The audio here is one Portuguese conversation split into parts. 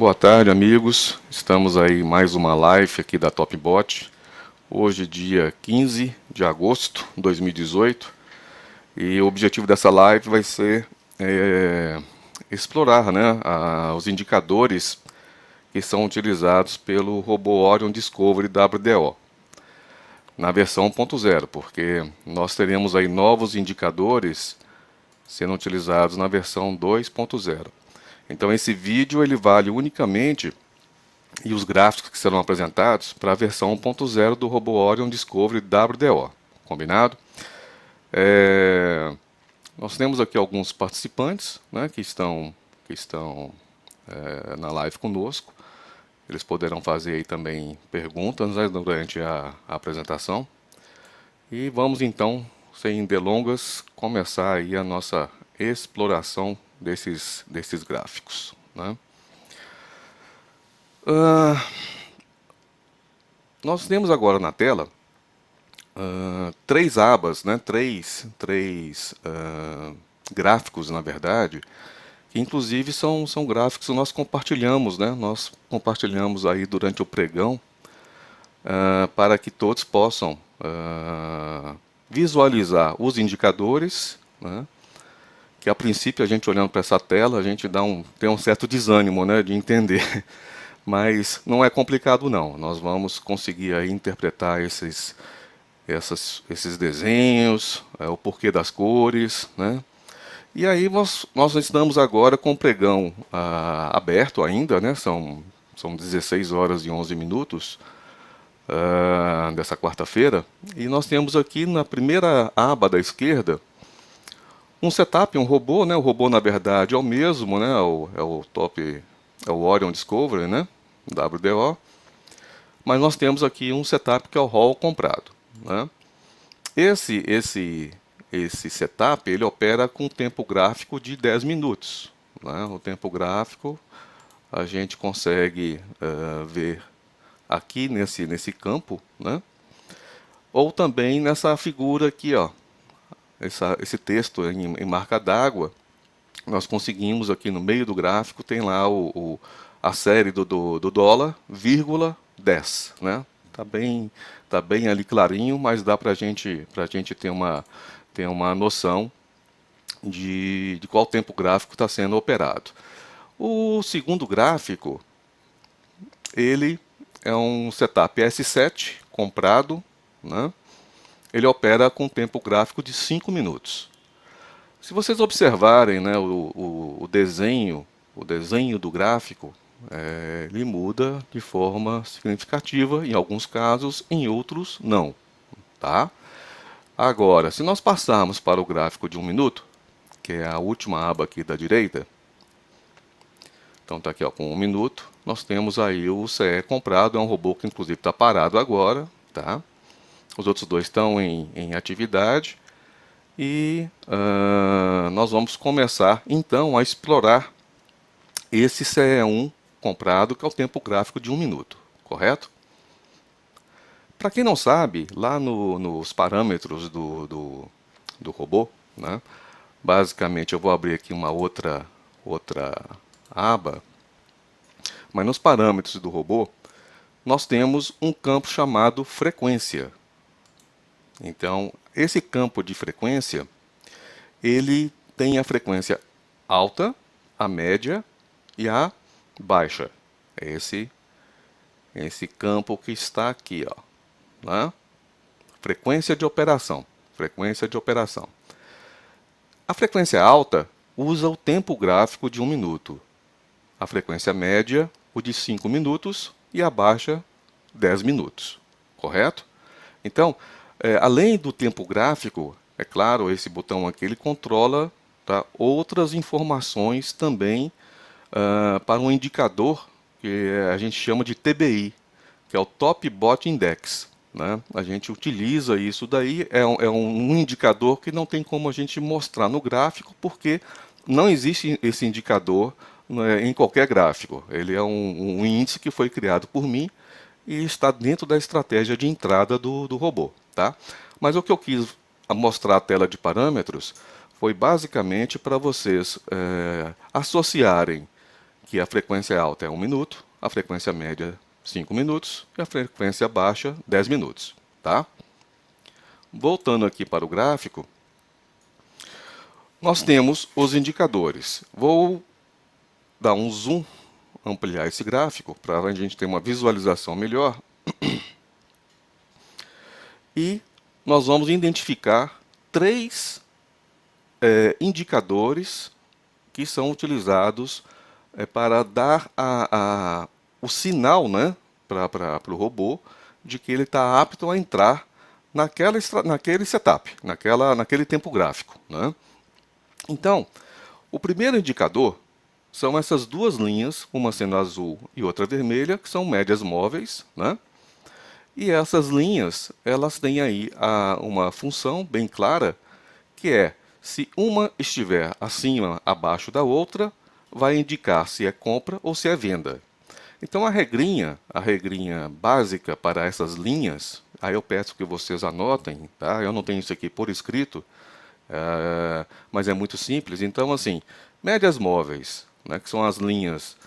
Boa tarde, amigos. Estamos aí mais uma live aqui da TopBot. Hoje, dia 15 de agosto de 2018. E o objetivo dessa live vai ser explorar, né, os indicadores que são utilizados pelo robô Orion Discovery WDO na versão 1.0, porque nós teremos aí novos indicadores sendo utilizados na versão 2.0. Então esse vídeo ele vale unicamente, e os gráficos que serão apresentados, para a versão 1.0 do robô Orion Discovery WDO. Combinado? Nós temos aqui alguns participantes, né, que estão na live conosco. Eles poderão fazer aí também perguntas, né, durante a apresentação. E vamos então, sem delongas, começar aí a nossa exploração desses gráficos, né? Nós temos agora na tela três abas, né? três gráficos, na verdade, que inclusive são gráficos que nós compartilhamos, né? Nós compartilhamos aí durante o pregão, para que todos possam visualizar os indicadores, né? Que a princípio a gente olhando para essa tela, a gente tem um certo desânimo, né, de entender, mas não é complicado não. Nós vamos conseguir aí interpretar esses desenhos, o porquê das cores, né? E aí nós estamos agora com o pregão aberto ainda, né? São 16 horas e 11 minutos dessa quarta-feira, e nós temos aqui na primeira aba da esquerda um setup, um robô, né? O robô na verdade é o mesmo, né? É o Orion Discovery, né? WDO. Mas nós temos aqui um setup que é o hall comprado, né? Esse setup ele opera com tempo gráfico de 10 minutos, né? O tempo gráfico a gente consegue ver aqui nesse campo, né? Ou também nessa figura aqui, ó. Esse texto em marca d'água, nós conseguimos aqui no meio do gráfico, tem lá a série do dólar, vírgula 10, né? Tá bem ali clarinho, mas dá para a gente ter uma noção de qual tempo gráfico está sendo operado. O segundo gráfico, ele é um setup S7 comprado, né? Ele opera com tempo gráfico de 5 minutos. Se vocês observarem, né, o desenho do gráfico, ele muda de forma significativa, em alguns casos, em outros não. Tá? Agora, se nós passarmos para o gráfico de 1 minuto, que é a última aba aqui da direita, então está aqui ó, com 1 minuto, nós temos aí o CE comprado, é um robô que inclusive está parado agora, tá? Os outros dois estão em atividade e nós vamos começar então a explorar esse CE1 comprado, que é o tempo gráfico de 1 minuto, correto? Para quem não sabe, lá nos parâmetros do robô, né, basicamente eu vou abrir aqui uma outra aba, mas nos parâmetros do robô nós temos um campo chamado frequência. Então, esse campo de frequência, ele tem a frequência alta, a média e a baixa. É esse campo que está aqui, ó, né? Frequência de operação. Frequência de operação. A frequência alta usa o tempo gráfico de 1 minuto. A frequência média, o de 5 minutos, e a baixa, 10 minutos. Correto? Então, além do tempo gráfico, é claro, esse botão aqui ele controla, tá, outras informações também para um indicador que a gente chama de TBI, que é o Top Bot Index, né? A gente utiliza isso daí, é um indicador que não tem como a gente mostrar no gráfico, porque não existe esse indicador, né, em qualquer gráfico. Ele é um índice que foi criado por mim e está dentro da estratégia de entrada do robô. Tá? Mas o que eu quis mostrar a tela de parâmetros foi basicamente para vocês associarem que a frequência alta é 1 minuto, a frequência média 5 minutos e a frequência baixa 10 minutos. Tá? Voltando aqui para o gráfico, nós temos os indicadores. Vou dar um zoom, ampliar esse gráfico para a gente ter uma visualização melhor. E nós vamos identificar três indicadores que são utilizados para dar o sinal, né, para o robô de que ele está apto a entrar naquele setup, naquele tempo gráfico. Né? Então, o primeiro indicador são essas duas linhas, uma sendo azul e outra vermelha, que são médias móveis. Né? E essas linhas, elas têm aí uma função bem clara, que é, se uma estiver acima, abaixo da outra, vai indicar se é compra ou se é venda. Então a regrinha básica para essas linhas, aí eu peço que vocês anotem, tá? Eu não tenho isso aqui por escrito, mas é muito simples. Então assim, médias móveis, né, que são as linhas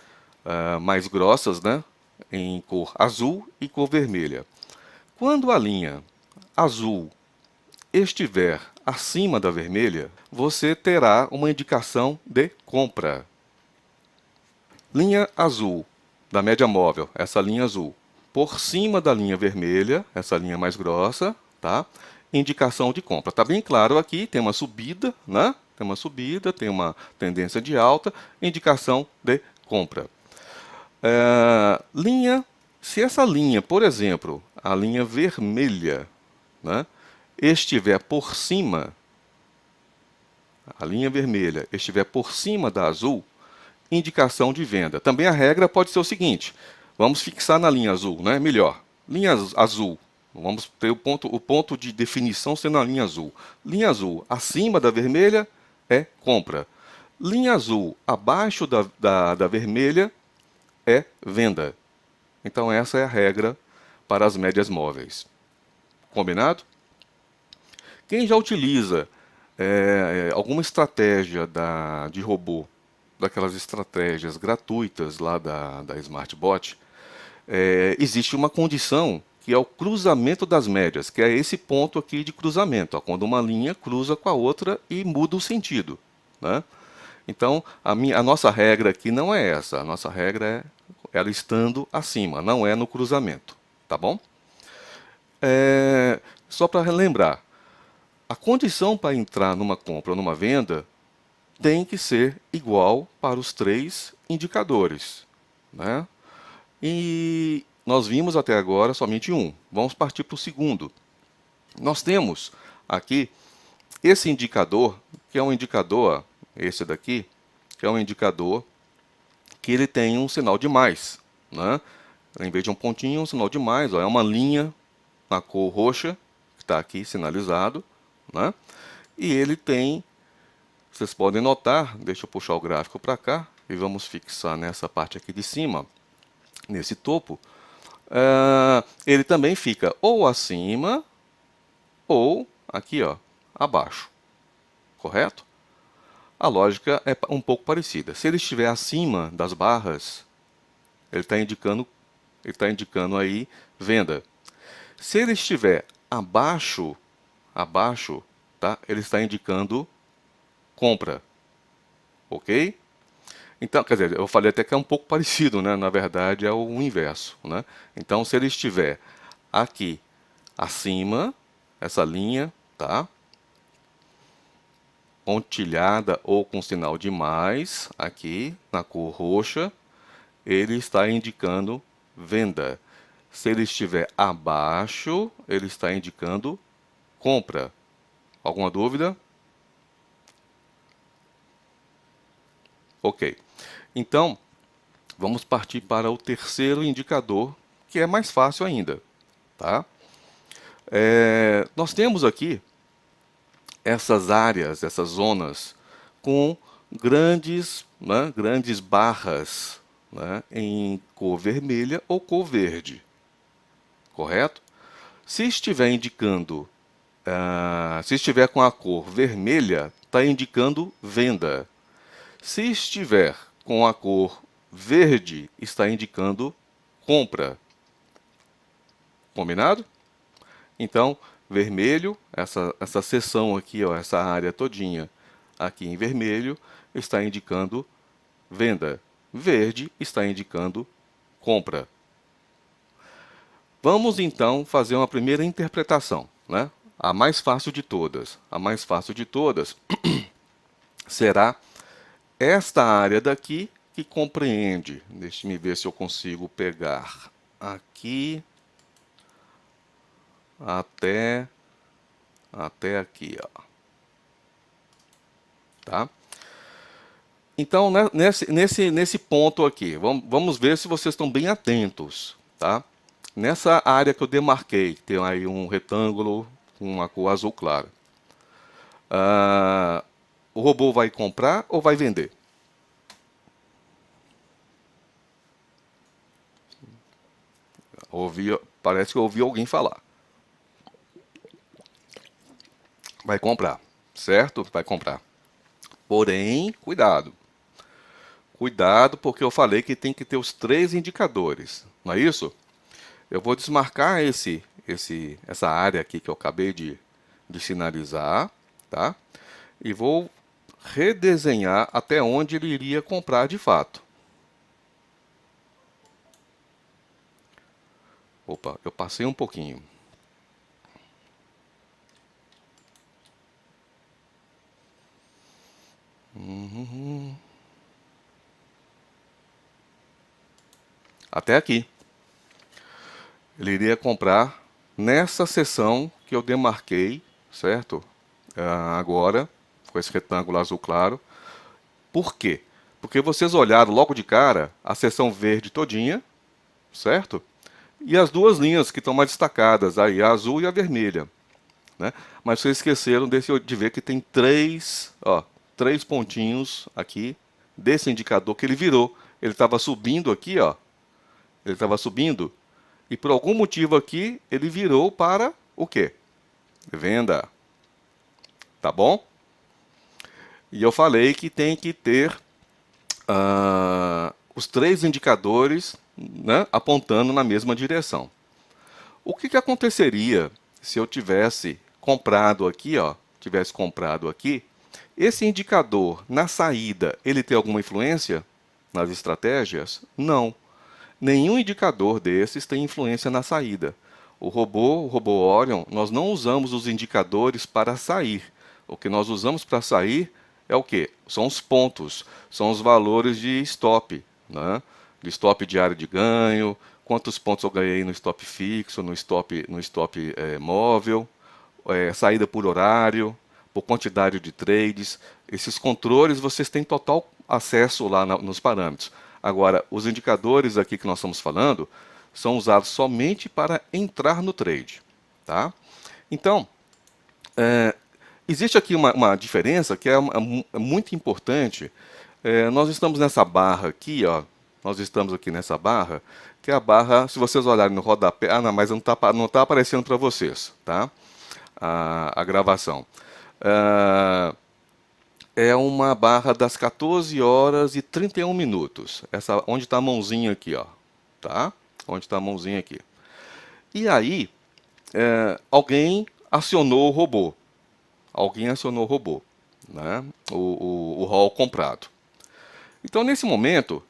mais grossas, né, em cor azul e cor vermelha. Quando a linha azul estiver acima da vermelha, você terá uma indicação de compra. Linha azul da média móvel, essa linha azul, por cima da linha vermelha, essa linha mais grossa, tá? Indicação de compra. Está bem claro aqui, tem uma subida, né? Tem uma subida, tem uma tendência de alta, indicação de compra. Se essa linha, por exemplo, a linha vermelha, né, estiver por cima, a linha vermelha estiver por cima da azul, indicação de venda. Também a regra pode ser o seguinte, vamos fixar na linha azul, né? Melhor, linha azul, vamos ter o ponto de definição sendo a linha azul. Linha azul acima da vermelha é compra. Linha azul abaixo da vermelha é venda. Então essa é a regra para as médias móveis. Combinado? Quem já utiliza alguma estratégia de robô, daquelas estratégias gratuitas lá da SmartBot, existe uma condição que é o cruzamento das médias, que é esse ponto aqui de cruzamento, ó, quando uma linha cruza com a outra e muda o sentido. Né? Então, a nossa regra aqui não é essa, a nossa regra é ela estando acima, não é no cruzamento. Tá bom? Só para relembrar, a condição para entrar numa compra ou numa venda tem que ser igual para os três indicadores. Né? E nós vimos até agora somente um. Vamos partir para o segundo. Nós temos aqui esse indicador, que é um indicador, esse daqui, que é um indicador que ele tem um sinal de mais. Né? Em vez de um pontinho, um sinal de mais. Ó, é uma linha na cor roxa, que está aqui sinalizado. Né? E ele tem, vocês podem notar, deixa eu puxar o gráfico para cá, e vamos fixar nessa parte aqui de cima, nesse topo. Ele também fica ou acima, ou aqui, ó, abaixo. Correto? A lógica é um pouco parecida. Se ele estiver acima das barras, ele está indicando aí venda. Se ele estiver abaixo, tá? Ele está indicando compra. Ok? Então, quer dizer, eu falei até que é um pouco parecido, né? Na verdade é o inverso. Né? Então, se ele estiver aqui acima, essa linha, tá? Pontilhada ou com sinal de mais, aqui na cor roxa, ele está indicando venda. Se ele estiver abaixo, ele está indicando compra. Alguma dúvida? Ok. Então, vamos partir para o terceiro indicador, que é mais fácil ainda. Tá? Nós temos aqui essas áreas, essas zonas, com grandes barras, né, em cor vermelha ou cor verde. Correto? Se estiver indicando, se estiver com a cor vermelha, está indicando venda. Se estiver com a cor verde está indicando compra. Combinado? Então, vermelho, essa seção aqui, ó, essa área todinha aqui em vermelho, está indicando venda. Verde está indicando compra. Vamos então fazer uma primeira interpretação, né? A mais fácil de todas. A mais fácil de todas será esta área daqui que compreende. Deixe-me ver se eu consigo pegar aqui até aqui, ó. Tá? Então, né, nesse ponto aqui, vamos ver se vocês estão bem atentos, tá? Nessa área que eu demarquei, tem aí um retângulo com uma cor azul clara. O robô vai comprar ou vai vender? Parece que eu ouvi alguém falar. Vai comprar, certo? Vai comprar. Porém, cuidado. Cuidado, porque eu falei que tem que ter os 3 indicadores, não é isso? Eu vou desmarcar essa área aqui que eu acabei de sinalizar, tá? E vou redesenhar até onde ele iria comprar de fato. Opa, eu passei um pouquinho. Até aqui. Ele iria comprar nessa seção que eu demarquei, certo? Agora, com esse retângulo azul claro. Por quê? Porque vocês olharam logo de cara a seção verde todinha, certo? E as duas linhas que estão mais destacadas, aí, a azul e a vermelha. Né? Mas vocês esqueceram de ver que tem três pontinhos aqui desse indicador que ele virou. Ele estava subindo aqui, ó. Ele estava subindo e por algum motivo aqui ele virou para o quê? Venda. Tá bom? E eu falei que tem que ter os 3 indicadores, né, apontando na mesma direção. O que aconteceria se eu tivesse comprado aqui, ó, esse indicador na saída, ele tem alguma influência nas estratégias? Não. Nenhum indicador desses tem influência na saída. O robô Orion, nós não usamos os indicadores para sair. O que nós usamos para sair é o quê? São os pontos, são os valores de stop, né? De stop diário de ganho, quantos pontos eu ganhei no stop fixo, no stop móvel, saída por horário, por quantidade de trades. Esses controles vocês têm total acesso lá nos parâmetros. Agora, os indicadores aqui que nós estamos falando são usados somente para entrar no trade. Tá? Então, existe aqui uma diferença que é muito importante. Nós estamos nessa barra aqui, ó. Nós estamos aqui nessa barra, que é a barra, se vocês olharem no rodapé... Ah, não, mas não tá aparecendo para vocês, tá? A gravação. É uma barra das 14 horas e 31 minutos. Essa, onde está a mãozinha aqui, ó. Tá? Onde está a mãozinha aqui. E aí, alguém acionou o robô. Alguém acionou o robô, né? O hall comprado. Então, nesse momento,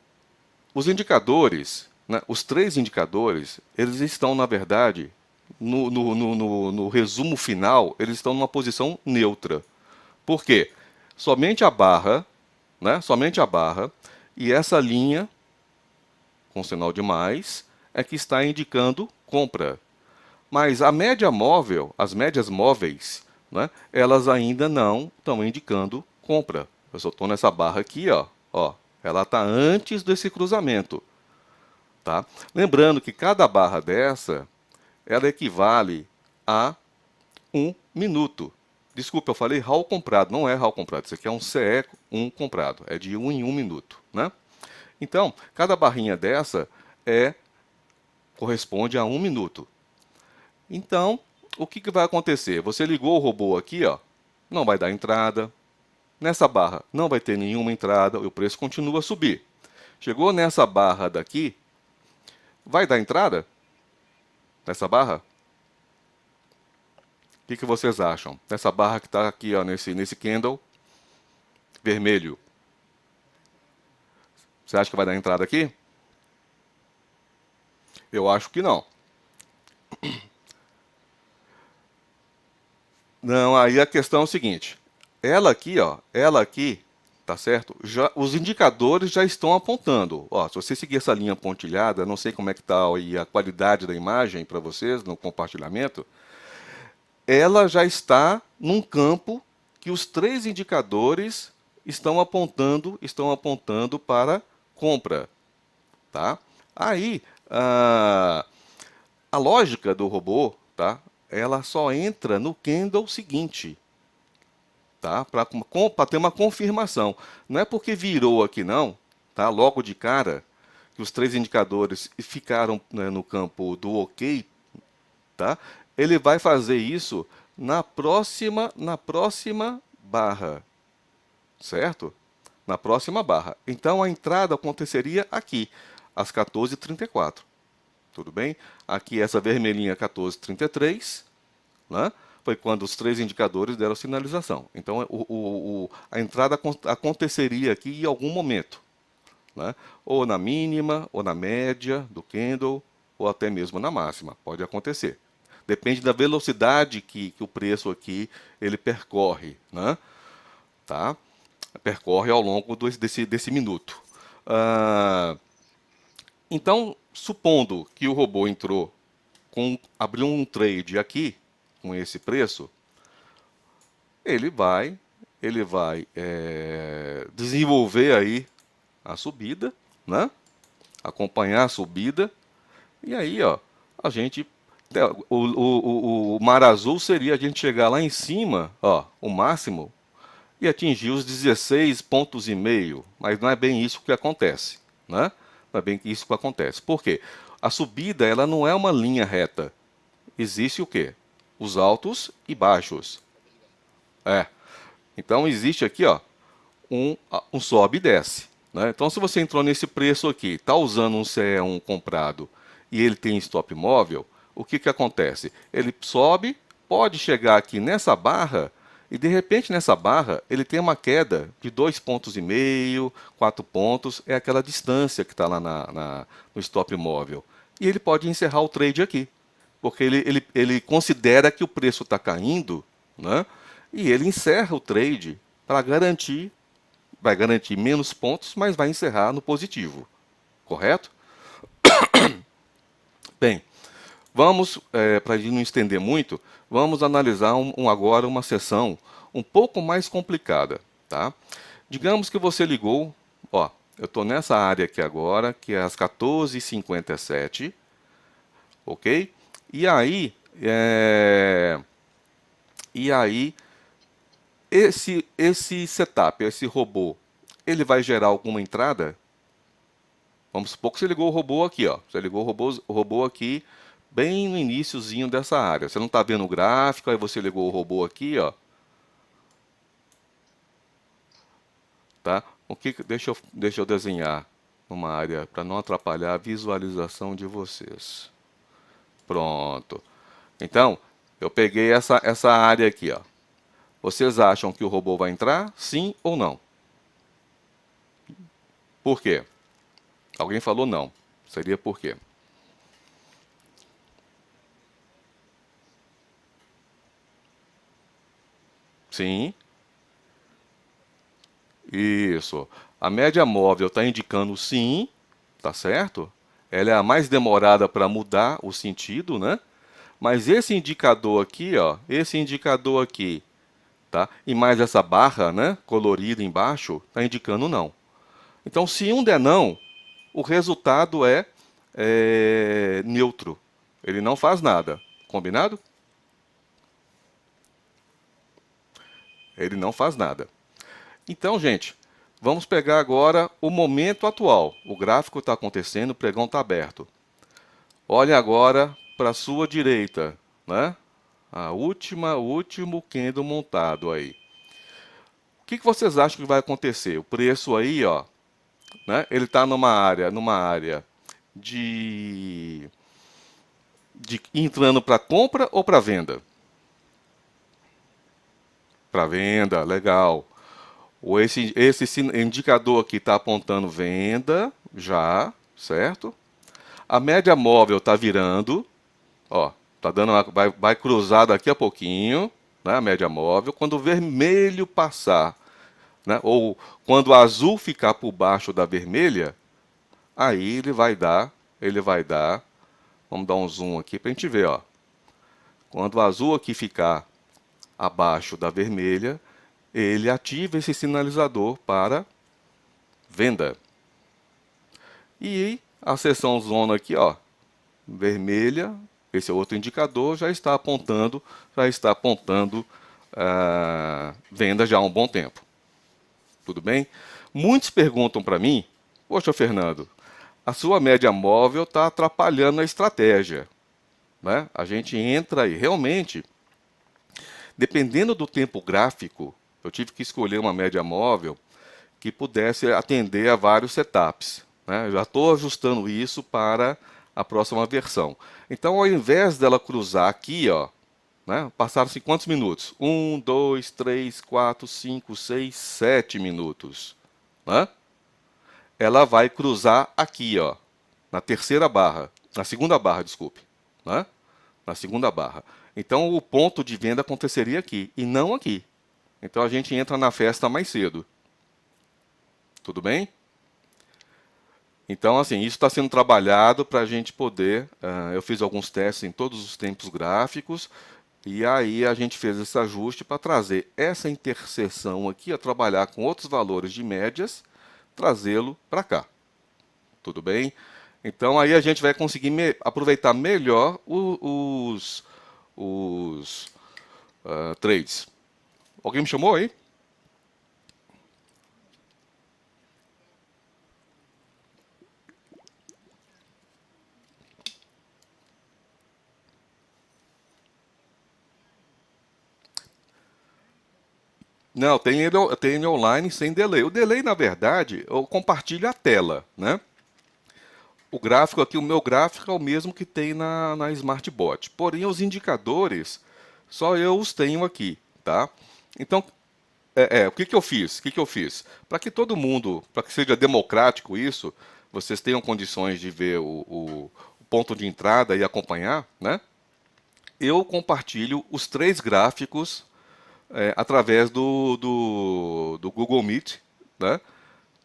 os indicadores, né, os 3 indicadores, eles estão, na verdade, no resumo final, eles estão numa posição neutra. Por quê? Somente a barra, né, somente a barra e essa linha, com sinal de mais, é que está indicando compra. Mas a média móvel, as médias móveis, né, elas ainda não estão indicando compra. Eu só estou nessa barra aqui, ó, ela está antes desse cruzamento. Tá? Lembrando que cada barra dessa, ela equivale a 1 minuto. Desculpa, eu falei hall comprado, não é hall comprado, isso aqui é um CE1 comprado, é de 1 em 1 minuto. Né? Então, cada barrinha dessa corresponde a 1 minuto. Então, o que vai acontecer? Você ligou o robô aqui, ó, não vai dar entrada. Nessa barra não vai ter nenhuma entrada, e o preço continua a subir. Chegou nessa barra daqui, vai dar entrada nessa barra? O que vocês acham? Nessa barra que está aqui, ó, nesse candle vermelho. Você acha que vai dar entrada aqui? Eu acho que não. Não, aí a questão é o seguinte. Ela aqui, tá certo? Já, os indicadores já estão apontando. Ó, se você seguir essa linha pontilhada, não sei como é que está aí a qualidade da imagem para vocês no compartilhamento, ela já está num campo que os três indicadores estão apontando para compra, tá? Aí, a lógica do robô, tá? Ela só entra no candle seguinte, tá? Para ter uma confirmação. Não é porque virou aqui não, tá? Logo de cara, que os três indicadores ficaram, né, no campo do OK, tá? Ele vai fazer isso na próxima barra, certo? Na próxima barra. Então a entrada aconteceria aqui, às 14h34. Tudo bem? Aqui essa vermelhinha 14h33, né? Foi quando os três indicadores deram sinalização. Então a entrada aconteceria aqui em algum momento, né? Ou na mínima, ou na média do candle, ou até mesmo na máxima. Pode acontecer. Depende da velocidade que o preço aqui ele percorre, né? Tá? Percorre ao longo desse minuto. Então, supondo que o robô entrou, abriu um trade aqui, com esse preço, ele vai desenvolver aí a subida, né? Acompanhar a subida, e aí, ó, a gente o mar azul seria a gente chegar lá em cima, ó, o máximo, e atingir os 16,5 pontos, mas não é bem isso que acontece, né? Não é bem isso que acontece. Por quê? A subida, ela não é uma linha reta. Existe o quê? Os altos e baixos. É. Então existe aqui, ó, um sobe e desce, né? Então se você entrou nesse preço aqui, está usando um CE1 comprado e ele tem stop móvel, o que que acontece? Ele sobe, pode chegar aqui nessa barra e de repente nessa barra ele tem uma queda de 2,5 pontos, 4 pontos, é aquela distância que está lá no stop móvel. E ele pode encerrar o trade aqui, porque ele considera que o preço está caindo, né? E ele encerra o trade para garantir, vai garantir menos pontos, mas vai encerrar no positivo, correto? Bem, vamos, para a gente não estender muito, vamos analisar agora uma sessão um pouco mais complicada, tá? Digamos que você ligou, ó, eu estou nessa área aqui agora, que é às 14h57, ok? E aí, esse setup, esse robô, ele vai gerar alguma entrada? Vamos supor que você ligou o robô aqui, ó. Você ligou o robô aqui bem no iniciozinho dessa área. Você não está vendo o gráfico, aí você ligou o robô aqui, ó. Tá? Deixa eu desenhar uma área para não atrapalhar a visualização de vocês. Pronto. Então, eu peguei essa área aqui, ó. Vocês acham que o robô vai entrar? Sim ou não? Por quê? Alguém falou não. Seria por quê? Sim. Isso. A média móvel está indicando sim, tá certo? Ela é a mais demorada para mudar o sentido, né? Mas esse indicador aqui, ó, esse indicador aqui, tá? E mais essa barra, né, colorida embaixo, está indicando não. Então, se um der não, o resultado é neutro. Ele não faz nada. Combinado? Ele não faz nada. Então, gente, vamos pegar agora o momento atual. O gráfico está acontecendo, o pregão está aberto. Olhe agora para a sua direita, né? O último candle montado aí. O que vocês acham que vai acontecer? O preço aí, ó, né? Ele está numa área de, de entrando para compra ou para venda? Para venda, legal. Ou esse indicador aqui está apontando venda, já, certo? A média móvel está virando, ó, tá dando vai cruzar daqui a pouquinho, né, a média móvel. Quando o vermelho passar, né, ou quando o azul ficar por baixo da vermelha, aí ele vai dar, vamos dar um zoom aqui para a gente ver, ó. Quando o azul aqui ficar abaixo da vermelha, ele ativa esse sinalizador para venda. E a seção zona aqui, ó, vermelha, esse é outro indicador, já está apontando venda já há um bom tempo. Tudo bem? Muitos perguntam para mim, poxa, Fernando, a sua média móvel está atrapalhando a estratégia, né? A gente entra aí, realmente, dependendo do tempo gráfico, eu tive que escolher uma média móvel que pudesse atender a vários setups, né? Eu já estou ajustando isso para a próxima versão. Então, ao invés dela cruzar aqui, ó, né, passaram-se quantos minutos? 1, 2, 3, 4, 5, 6, 7 minutos. Né? Ela vai cruzar aqui, ó, na terceira barra, na segunda barra, desculpe, né? Na segunda barra. Então, o ponto de venda aconteceria aqui e não aqui. Então, a gente entra na festa mais cedo. Tudo bem? Então, assim, isso está sendo trabalhado para a gente poder. Eu fiz alguns testes em todos os tempos gráficos, e aí a gente fez esse ajuste para trazer essa interseção aqui, a trabalhar com outros valores de médias, trazê-lo para cá. Tudo bem? Então, aí a gente vai conseguir aproveitar melhor os trades. Alguém me chamou aí? Não, tem ele online sem delay. O delay, na verdade, eu compartilho a tela, né? O gráfico aqui, o meu gráfico é o mesmo que tem na SmartBot. Porém, os indicadores, só eu os tenho aqui, tá? Então, o que que eu fiz? O que que eu fiz? Para que todo mundo, para que seja democrático isso, vocês tenham condições de ver o ponto de entrada e acompanhar, né? Eu compartilho os três gráficos através do Google Meet, né?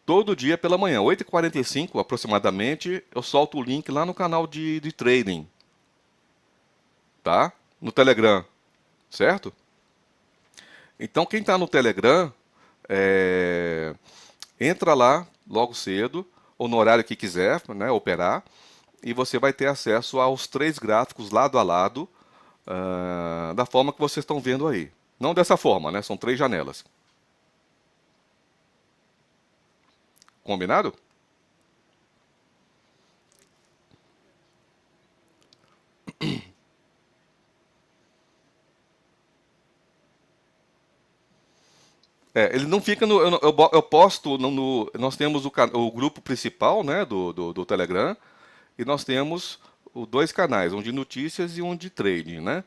Todo dia pela manhã, 8h45 aproximadamente, eu solto o link lá no canal de trading, tá? No Telegram, certo? Então, quem está no Telegram, é, entra lá logo cedo, ou no horário que quiser, né, operar, e você vai ter acesso aos três gráficos lado a lado, da forma que vocês estão vendo aí. Não dessa forma, né? São três janelas. Combinado? Ele não fica no. Eu posto nós temos o grupo principal, né, do Telegram, e nós temos dois canais, um de notícias e um de trading, né?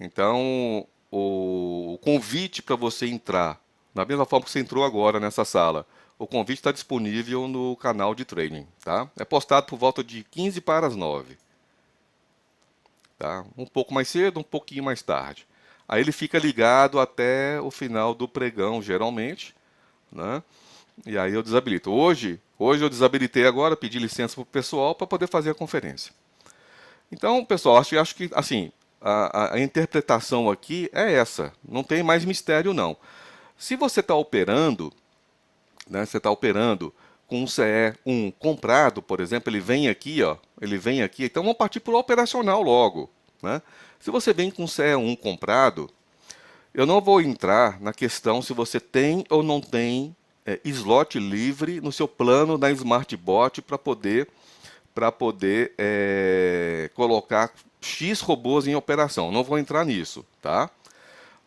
Então, o convite para você entrar, da mesma forma que você entrou agora nessa sala, o convite está disponível no canal de trading, tá? É postado por volta de 15 para as 9, tá? Um pouco mais cedo, um pouquinho mais tarde. Aí ele fica ligado até o final do pregão, geralmente, né? E aí eu desabilito. Hoje eu desabilitei agora, pedi licença para o pessoal para poder fazer a conferência. Então, pessoal, acho que assim, a interpretação aqui é essa. Não tem mais mistério, não. Se você está operando, né, você está operando com um CE1 comprado, por exemplo, ele vem aqui, ó, ele vem aqui, então vamos partir para o operacional logo, né? Se você vem com um CE1 comprado, eu não vou entrar na questão se você tem ou não tem slot livre no seu plano da SmartBot para poder colocar X robôs em operação. Não vou entrar nisso, tá?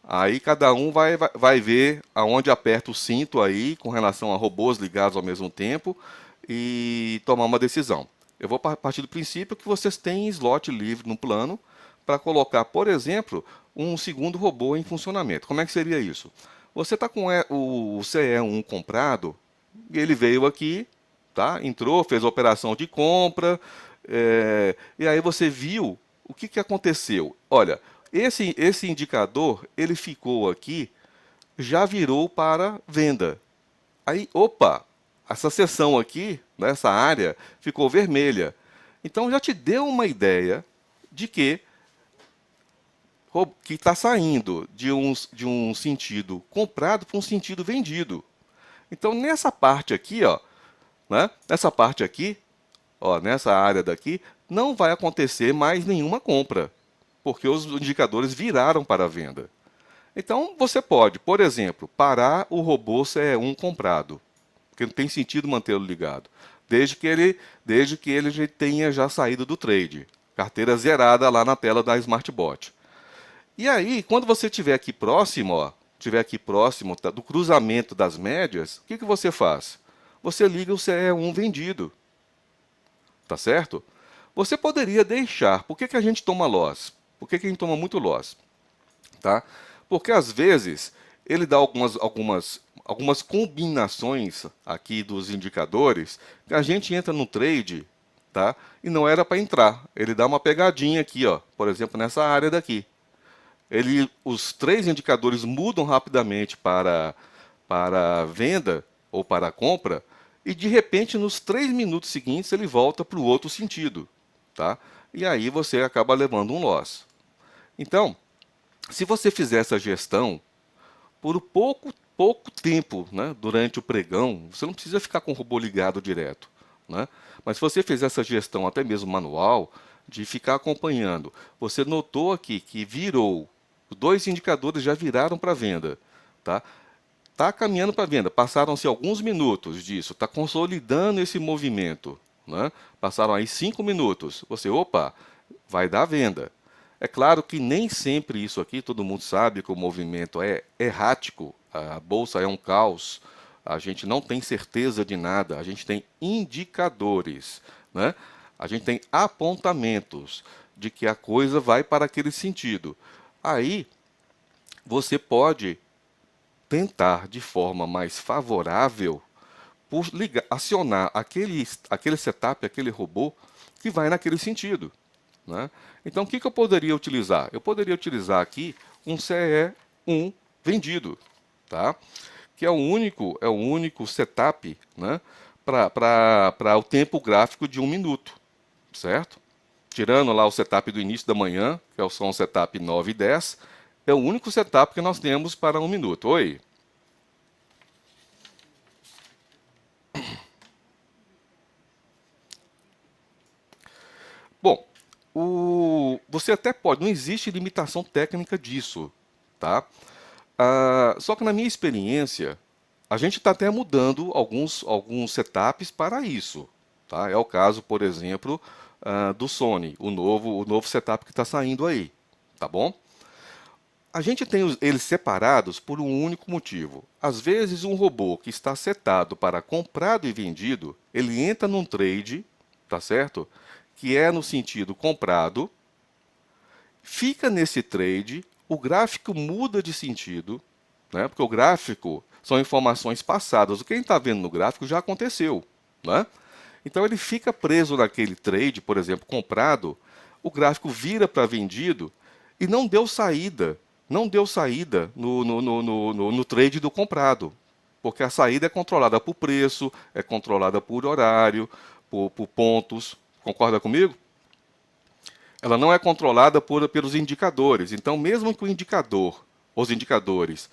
Aí cada um vai ver aonde aperta o cinto aí com relação a robôs ligados ao mesmo tempo e tomar uma decisão. Eu vou partir do princípio que vocês têm slot livre no plano para colocar, por exemplo, um segundo robô em funcionamento. Como é que seria isso? Você está com o CE1 comprado e ele veio aqui, tá? Entrou, fez a operação de compra, e aí você viu o que, que aconteceu. Olha, esse indicador ele ficou aqui, já virou para venda. Aí, opa, essa seção aqui, nessa área, ficou vermelha. Então já te deu uma ideia de que está saindo de um sentido comprado para um sentido vendido. Então nessa parte aqui, ó, né, nessa parte aqui, ó, nessa área daqui, não vai acontecer mais nenhuma compra, porque os indicadores viraram para a venda. Então você pode, por exemplo, parar o robô CE1 comprado, porque não tem sentido mantê-lo ligado, desde que ele já tenha já saído do trade, carteira zerada lá na tela da SmartBot. E aí, quando você estiver aqui próximo, ó, estiver aqui próximo do cruzamento das médias, o que, que você faz? Você liga o CE1 vendido, tá certo? Você poderia deixar. Por que, que a gente toma loss? Por que, que a gente toma muito loss? Tá? Porque às vezes ele dá algumas combinações aqui dos indicadores que a gente entra no trade, tá? E não era para entrar. Ele dá uma pegadinha aqui, ó, por exemplo, nessa área daqui. Os três indicadores mudam rapidamente para venda ou para compra e de repente nos 3 minutos seguintes ele volta para o outro sentido, tá? E aí você acaba levando um loss. Então, se você fizer essa gestão por pouco tempo, né, durante o pregão, você não precisa ficar com o robô ligado direto, né? Mas se você fizer essa gestão até mesmo manual, de ficar acompanhando, você notou aqui que virou, os dois indicadores já viraram para venda, tá? Está caminhando para venda, passaram-se alguns minutos disso, está consolidando esse movimento, né? Passaram aí 5 minutos, opa, vai dar venda. É claro que nem sempre isso aqui, todo mundo sabe que o movimento é errático, a bolsa é um caos, a gente não tem certeza de nada, a gente tem indicadores, né? A gente tem apontamentos de que a coisa vai para aquele sentido. Aí você pode tentar de forma mais favorável acionar aquele setup, aquele robô que vai naquele sentido, né? Então, o que, que eu poderia utilizar? Eu poderia utilizar aqui um CE1 vendido, tá? Que é o único setup, né, para o tempo gráfico de 1 minuto, certo? Tirando lá o setup do início da manhã, que é só um setup 9 e 10, é o único setup que nós temos para 1 minuto. Oi? Bom, você até pode, não existe limitação técnica disso, tá? Só que na minha experiência, a gente está até mudando alguns setups para isso, tá? É o caso, por exemplo, do Sony, o novo setup que está saindo aí, tá bom? A gente tem eles separados por um único motivo. Às vezes, um robô que está setado para comprado e vendido, ele entra num trade, tá certo? Que é no sentido comprado, fica nesse trade, o gráfico muda de sentido, né? Porque o gráfico são informações passadas. O que a gente está vendo no gráfico já aconteceu, né? Então ele fica preso naquele trade, por exemplo, comprado, o gráfico vira para vendido e não deu saída. Não deu saída no trade do comprado, porque a saída é controlada por preço, é controlada por horário, por pontos. Concorda comigo? Ela não é controlada pelos indicadores. Então, mesmo que os indicadores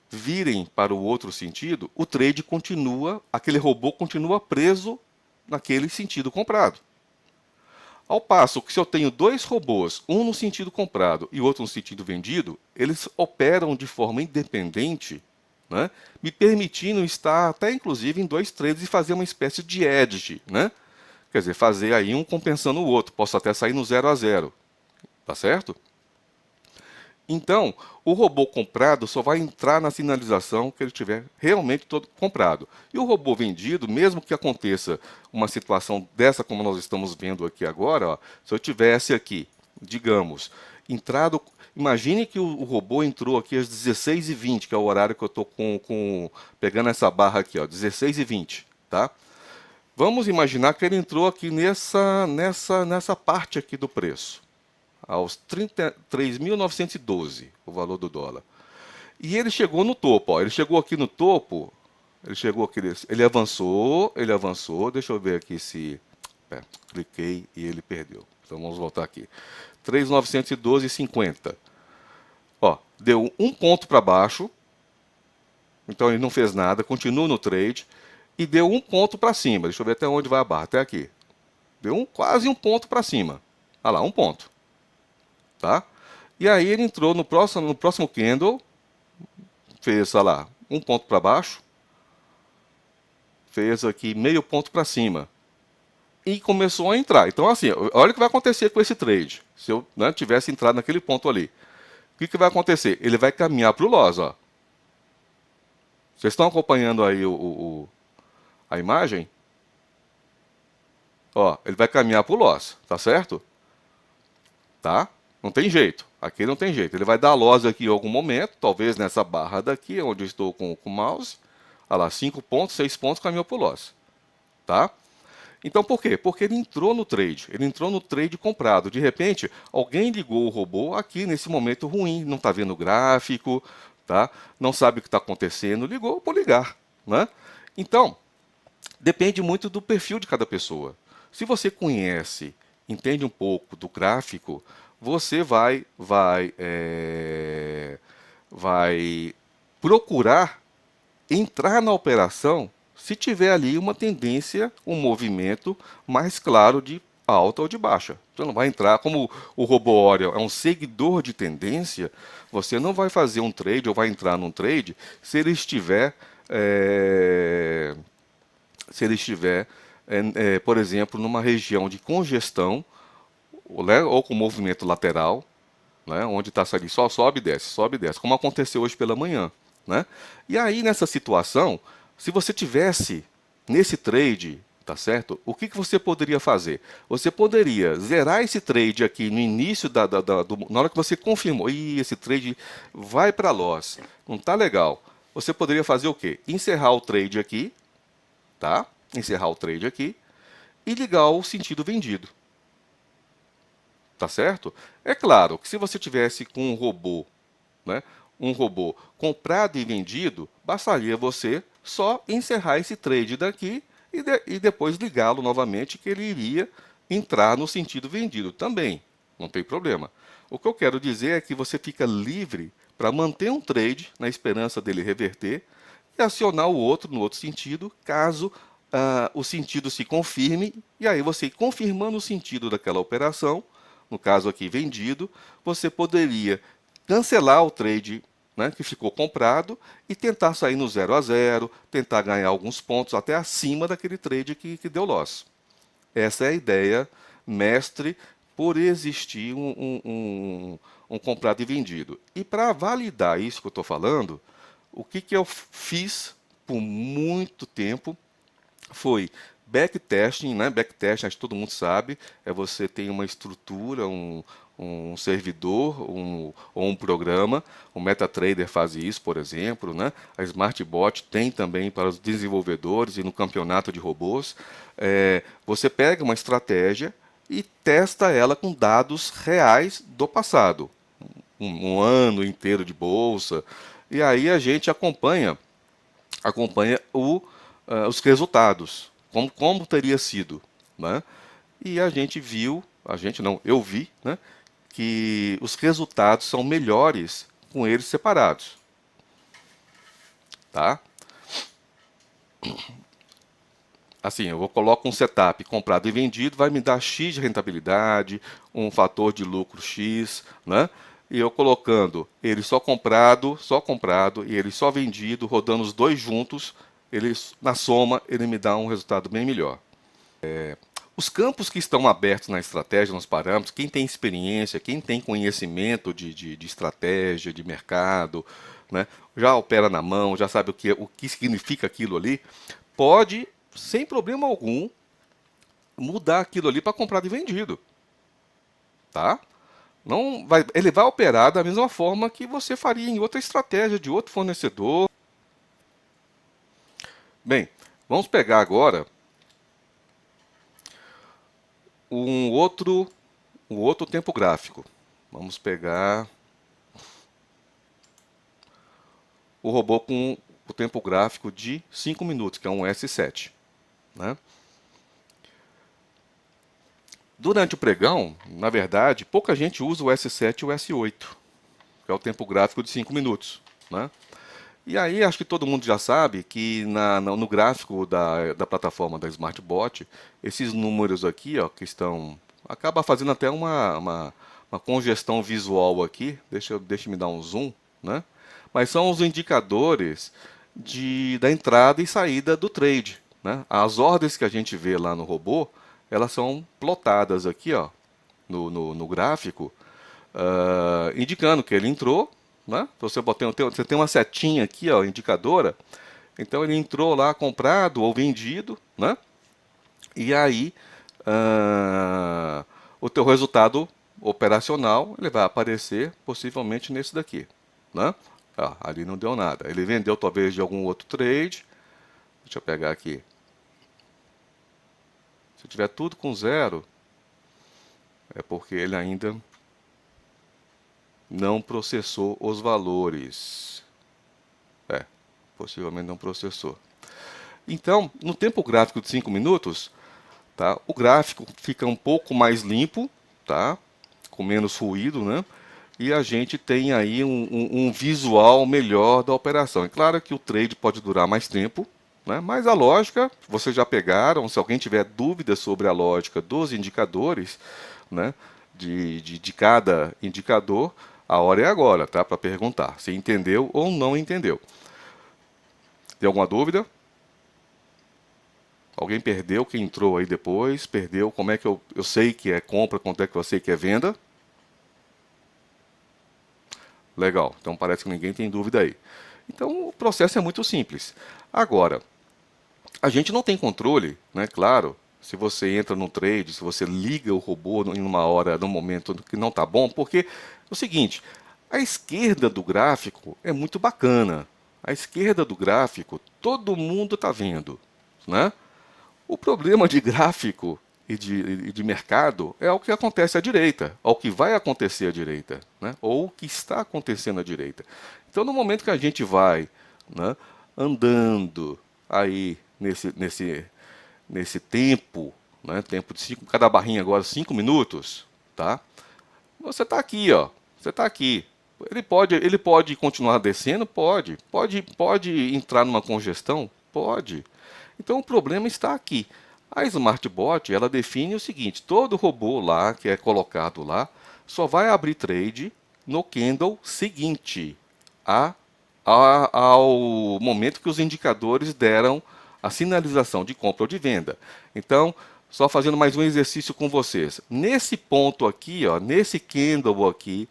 virem para o outro sentido, o trade continua, aquele robô continua preso naquele sentido comprado. Ao passo que se eu tenho dois robôs, um no sentido comprado e outro no sentido vendido, eles operam de forma independente, né, me permitindo estar até inclusive em dois trades e fazer uma espécie de edge, né? Quer dizer, fazer aí um compensando o outro. Posso até sair no 0 a 0, tá certo? Então, o robô comprado só vai entrar na sinalização que ele tiver realmente todo comprado. E o robô vendido, mesmo que aconteça uma situação dessa como nós estamos vendo aqui agora, ó, se eu tivesse aqui, digamos, entrado. Imagine que o robô entrou aqui às 16h20, que é o horário que eu estou pegando essa barra aqui, ó, 16h20, tá? Vamos imaginar que ele entrou aqui nessa parte aqui do preço, aos 33.912, o valor do dólar. E ele chegou no topo, ó, ele chegou aqui no topo, ele chegou aqui, ele avançou, deixa eu ver aqui se... cliquei e ele perdeu. Então vamos voltar aqui. 3.912,50. Ó, deu um ponto para baixo, então ele não fez nada, continua no trade, e deu um ponto para cima. Deixa eu ver até onde vai a barra, até aqui. Deu quase um ponto para cima. Olha lá, um ponto. Tá? E aí ele entrou no próximo candle, fez, olha lá, um ponto para baixo, fez aqui meio ponto para cima. E começou a entrar. Então, assim, olha o que vai acontecer com esse trade. Se eu tivesse entrado naquele ponto ali. O que vai acontecer? Ele vai caminhar para o loss, ó. Vocês estão acompanhando aí a imagem? Ó, ele vai caminhar para o loss, tá certo? Tá? Não tem jeito. Aqui não tem jeito. Ele vai dar loss aqui em algum momento, talvez nessa barra daqui, onde eu estou com o mouse. Olha lá, 5 pontos, 6 pontos, caminhou para o loss. Tá? Então por quê? Porque ele entrou no trade. Ele entrou no trade comprado. De repente, alguém ligou o robô aqui nesse momento ruim, não está vendo o gráfico, tá? Não sabe o que está acontecendo, ligou por ligar. Né? Então, depende muito do perfil de cada pessoa. Se você conhece, entende um pouco do gráfico, você vai procurar entrar na operação se tiver ali uma tendência, um movimento mais claro de alta ou de baixa. Você não vai entrar, como o robô Orion é um seguidor de tendência, você não vai fazer um trade ou vai entrar num trade se ele estiver, por exemplo, numa região de congestão, né, ou com movimento lateral, né, onde está ali só sobe e desce, como aconteceu hoje pela manhã. Né? E aí, nessa situação, se você tivesse nesse trade, tá certo? O que você poderia fazer? Você poderia zerar esse trade aqui no início na hora que você confirmou, esse trade vai para loss, não tá legal. Você poderia fazer o quê? Encerrar o trade aqui, tá? Encerrar o trade aqui e ligar o sentido vendido. Tá certo? É claro que se você tivesse com um robô, né, um robô comprado e vendido, bastaria você só encerrar esse trade daqui e depois ligá-lo novamente, que ele iria entrar no sentido vendido também. Não tem problema. O que eu quero dizer é que você fica livre para manter um trade na esperança dele reverter e acionar o outro no outro sentido, caso o sentido se confirme, e aí você confirmando o sentido daquela operação, no caso aqui vendido, você poderia cancelar o trade, né, que ficou comprado e tentar sair no 0 a 0, tentar ganhar alguns pontos até acima daquele trade que deu loss. Essa é a ideia mestre por existir um comprado e vendido. E para validar isso que eu estou falando, o que eu fiz por muito tempo foi backtesting, né? Backtesting, acho que todo mundo sabe, é você tem uma estrutura, um servidor ou um programa. O MetaTrader faz isso, por exemplo, né? A SmartBot tem também para os desenvolvedores e no campeonato de robôs. Você pega uma estratégia e testa ela com dados reais do passado, um ano inteiro de bolsa, e aí a gente acompanha os resultados, como teria sido. Né? E a gente viu, eu vi, né, que os resultados são melhores com eles separados. Tá? Assim, eu coloco um setup comprado e vendido, vai me dar X de rentabilidade, um fator de lucro X, né? E eu colocando ele só comprado e ele só vendido, rodando os dois juntos, na soma, ele me dá um resultado bem melhor. Os campos que estão abertos na estratégia, nos parâmetros, quem tem experiência, quem tem conhecimento de estratégia, de mercado, né, já opera na mão, já sabe o que significa aquilo ali, pode, sem problema algum, mudar aquilo ali para comprar de vendido, tá? Não vai, ele vai operar da mesma forma que você faria em outra estratégia de outro fornecedor. Bem, vamos pegar agora um outro, um outro tempo gráfico. Vamos pegar o robô com o tempo gráfico de 5 minutos, que é um S7, né? Durante o pregão, na verdade, pouca gente usa o S7 e o S8, que é o tempo gráfico de 5 minutos, né? E aí, acho que todo mundo já sabe que no gráfico da plataforma da SmartBot, esses números aqui, ó, que estão... acaba fazendo até uma congestão visual aqui. Deixa eu me dar um zoom, né? Mas são os indicadores da entrada e saída do trade, né? As ordens que a gente vê lá no robô, elas são plotadas aqui, ó, no gráfico, indicando que ele entrou, né? Você tem uma setinha aqui, ó, indicadora. Então ele entrou lá comprado ou vendido, né? E aí o teu resultado operacional ele vai aparecer possivelmente nesse daqui, né? Ali não deu nada. Ele vendeu talvez de algum outro trade. Deixa eu pegar aqui. Se tiver tudo com zero, é porque ele ainda não processou os valores. Possivelmente não processou. Então, no tempo gráfico de 5 minutos, tá, o gráfico fica um pouco mais limpo, tá, com menos ruído, né? E a gente tem aí um visual melhor da operação. É claro que o trade pode durar mais tempo, né? Mas a lógica, vocês já pegaram. Se alguém tiver dúvidas sobre a lógica dos indicadores, né, de cada indicador, a hora é agora, tá, para perguntar se entendeu ou não entendeu. Tem alguma dúvida? Alguém perdeu, quem entrou aí depois, perdeu, como é que eu sei que é compra, quanto é que eu sei que é venda? Legal, então parece que ninguém tem dúvida aí. Então o processo é muito simples. Agora, a gente não tem controle, né? Claro, se você entra no trade, se você liga o robô em uma hora, num momento que não está bom, porque é o seguinte, a esquerda do gráfico é muito bacana. A esquerda do gráfico, todo mundo está vendo, né? O problema de gráfico e de mercado é o que acontece à direita, ao que vai acontecer à direita, né? Ou o que está acontecendo à direita. Então, no momento que a gente vai, né, andando aí nesse tempo, né, tempo de cada barrinha agora 5 minutos, tá? Você está aqui, ó. Você está aqui. Ele pode continuar descendo? Pode entrar numa congestão? Pode. Então o problema está aqui. A SmartBot, ela define o seguinte: todo robô lá que é colocado lá só vai abrir trade no candle seguinte ao momento que os indicadores deram a sinalização de compra ou de venda. Então, só fazendo mais um exercício com vocês. Nesse ponto aqui, ó, nesse candle aqui,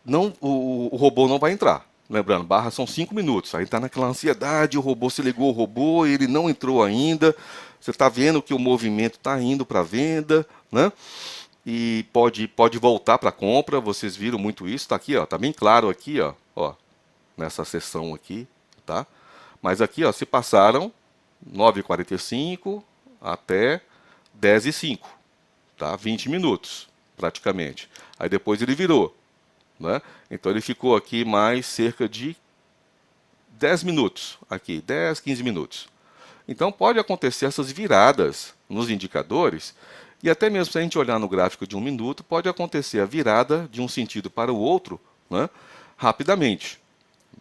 não, o robô não vai entrar. Lembrando, barra são 5 minutos. Aí está naquela ansiedade, o robô se ligou, o robô, ele não entrou ainda. Você está vendo que o movimento está indo para a venda, né? E pode voltar para a compra. Vocês viram muito isso. Está aqui, ó, tá bem claro aqui, ó, nessa seção aqui, tá? Mas aqui, ó, se passaram 9h45 até 10h05, tá? 20 minutos, praticamente. Aí depois ele virou. Né? Então ele ficou aqui mais cerca de 10 minutos, aqui, 10, 15 minutos. Então pode acontecer essas viradas nos indicadores, e até mesmo se a gente olhar no gráfico de 1 minuto, pode acontecer a virada de um sentido para o outro, né, rapidamente.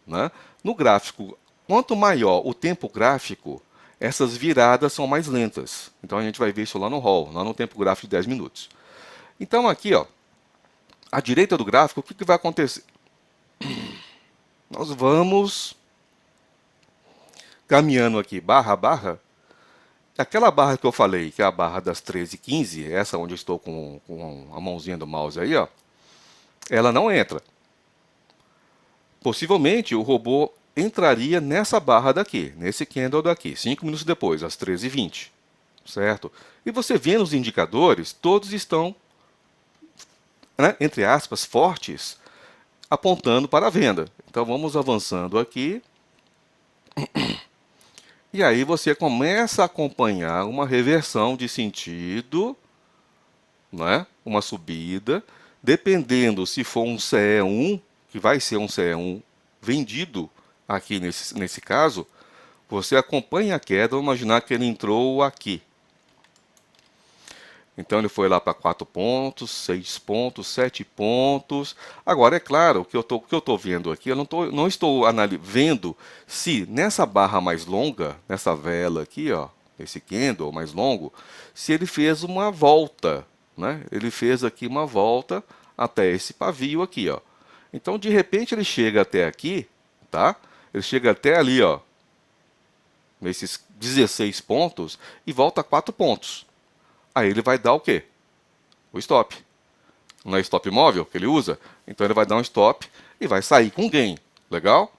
Né? No gráfico, quanto maior o tempo gráfico, essas viradas são mais lentas. Então a gente vai ver isso lá no hall, lá no tempo gráfico de 10 minutos. Então aqui, ó, à direita do gráfico, o que vai acontecer? Nós vamos caminhando aqui, barra a barra, Aquela barra que eu falei, que é a barra das 13h15, essa onde eu estou com a mãozinha do mouse aí, ó, ela não entra. Possivelmente o robô entraria nessa barra daqui, nesse candle daqui, 5 minutos depois, às 13h20, certo? E você vê nos indicadores, todos estão, né, entre aspas, fortes, apontando para a venda. Então vamos avançando aqui. E aí você começa a acompanhar uma reversão de sentido, né? Uma subida, dependendo se for um CE1, que vai ser um CE1 vendido aqui nesse caso, você acompanha a queda, vamos imaginar que ele entrou aqui. Então ele foi lá para 4 pontos, 6 pontos, 7 pontos. Agora, é claro, o que eu tô vendo aqui, eu não estou vendo se nessa barra mais longa, nessa vela aqui, ó, esse candle mais longo, se ele fez uma volta, né? Ele fez aqui uma volta até esse pavio aqui, ó. Então, de repente, ele chega até aqui, tá? Ele chega até ali, ó, nesses 16 pontos e volta a 4 pontos. Aí ele vai dar o quê? O stop. Não é stop móvel que ele usa? Então ele vai dar um stop e vai sair com gain. Legal?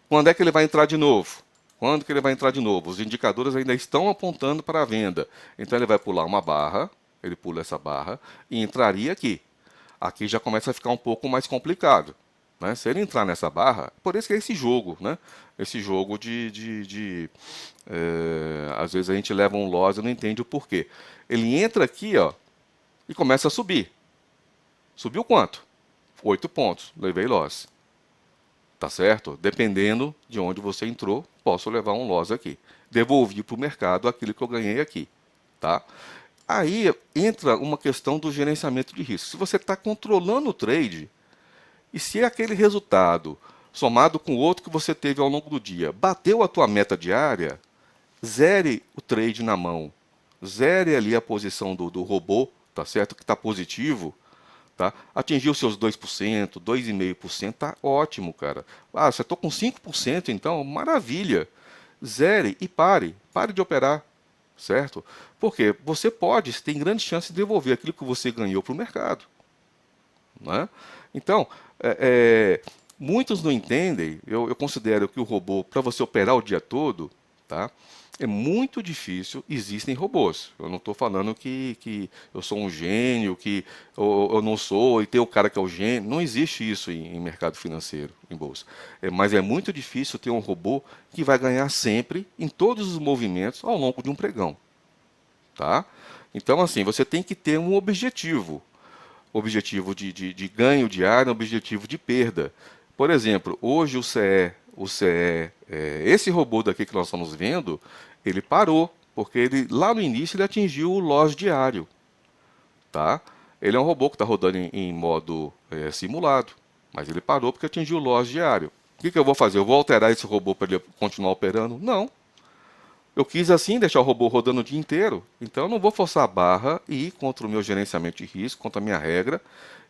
Quando é que ele vai entrar de novo? Quando que ele vai entrar de novo? Os indicadores ainda estão apontando para a venda. Então ele vai pular uma barra, ele pula essa barra e entraria aqui. Aqui já começa a ficar um pouco mais complicado. Né? Se ele entrar nessa barra, por isso que é esse jogo, né? Esse jogo às vezes a gente leva um loss e não entende o porquê. Ele entra aqui, ó, e começa a subir. Subiu quanto? 8 pontos. Levei loss. Tá certo? Dependendo de onde você entrou, posso levar um loss aqui. Devolvi para o mercado aquilo que eu ganhei aqui. Tá? Aí entra uma questão do gerenciamento de risco. Se você está controlando o trade, e se aquele resultado, somado com o outro que você teve ao longo do dia, bateu a tua meta diária, zere o trade na mão. Zere ali a posição do robô, tá certo? Que está positivo, tá? Atingiu seus 2%, 2,5%, tá ótimo, cara. Ah, você estou com 5%, então, maravilha. Zere e pare. Pare de operar, certo? Porque você tem grande chance de devolver aquilo que você ganhou para o mercado. Né? Então, muitos não entendem, eu considero que o robô, para você operar o dia todo, tá? É muito difícil, existem robôs. Eu não estou falando que eu sou um gênio, que eu não sou, e tem o cara que é o gênio. Não existe isso em mercado financeiro, em bolsa. Mas é muito difícil ter um robô que vai ganhar sempre, em todos os movimentos, ao longo de um pregão. Tá? Então, assim, você tem que ter um objetivo. Objetivo de ganho diário, objetivo de perda. Por exemplo, hoje esse robô daqui que nós estamos vendo, ele parou, porque lá no início ele atingiu o loss diário. Tá? Ele é um robô que está rodando em modo simulado, mas ele parou porque atingiu o loss diário. O que eu vou fazer? Eu vou alterar esse robô para ele continuar operando? Não. Eu quis assim deixar o robô rodando o dia inteiro, então eu não vou forçar a barra e ir contra o meu gerenciamento de risco, contra a minha regra,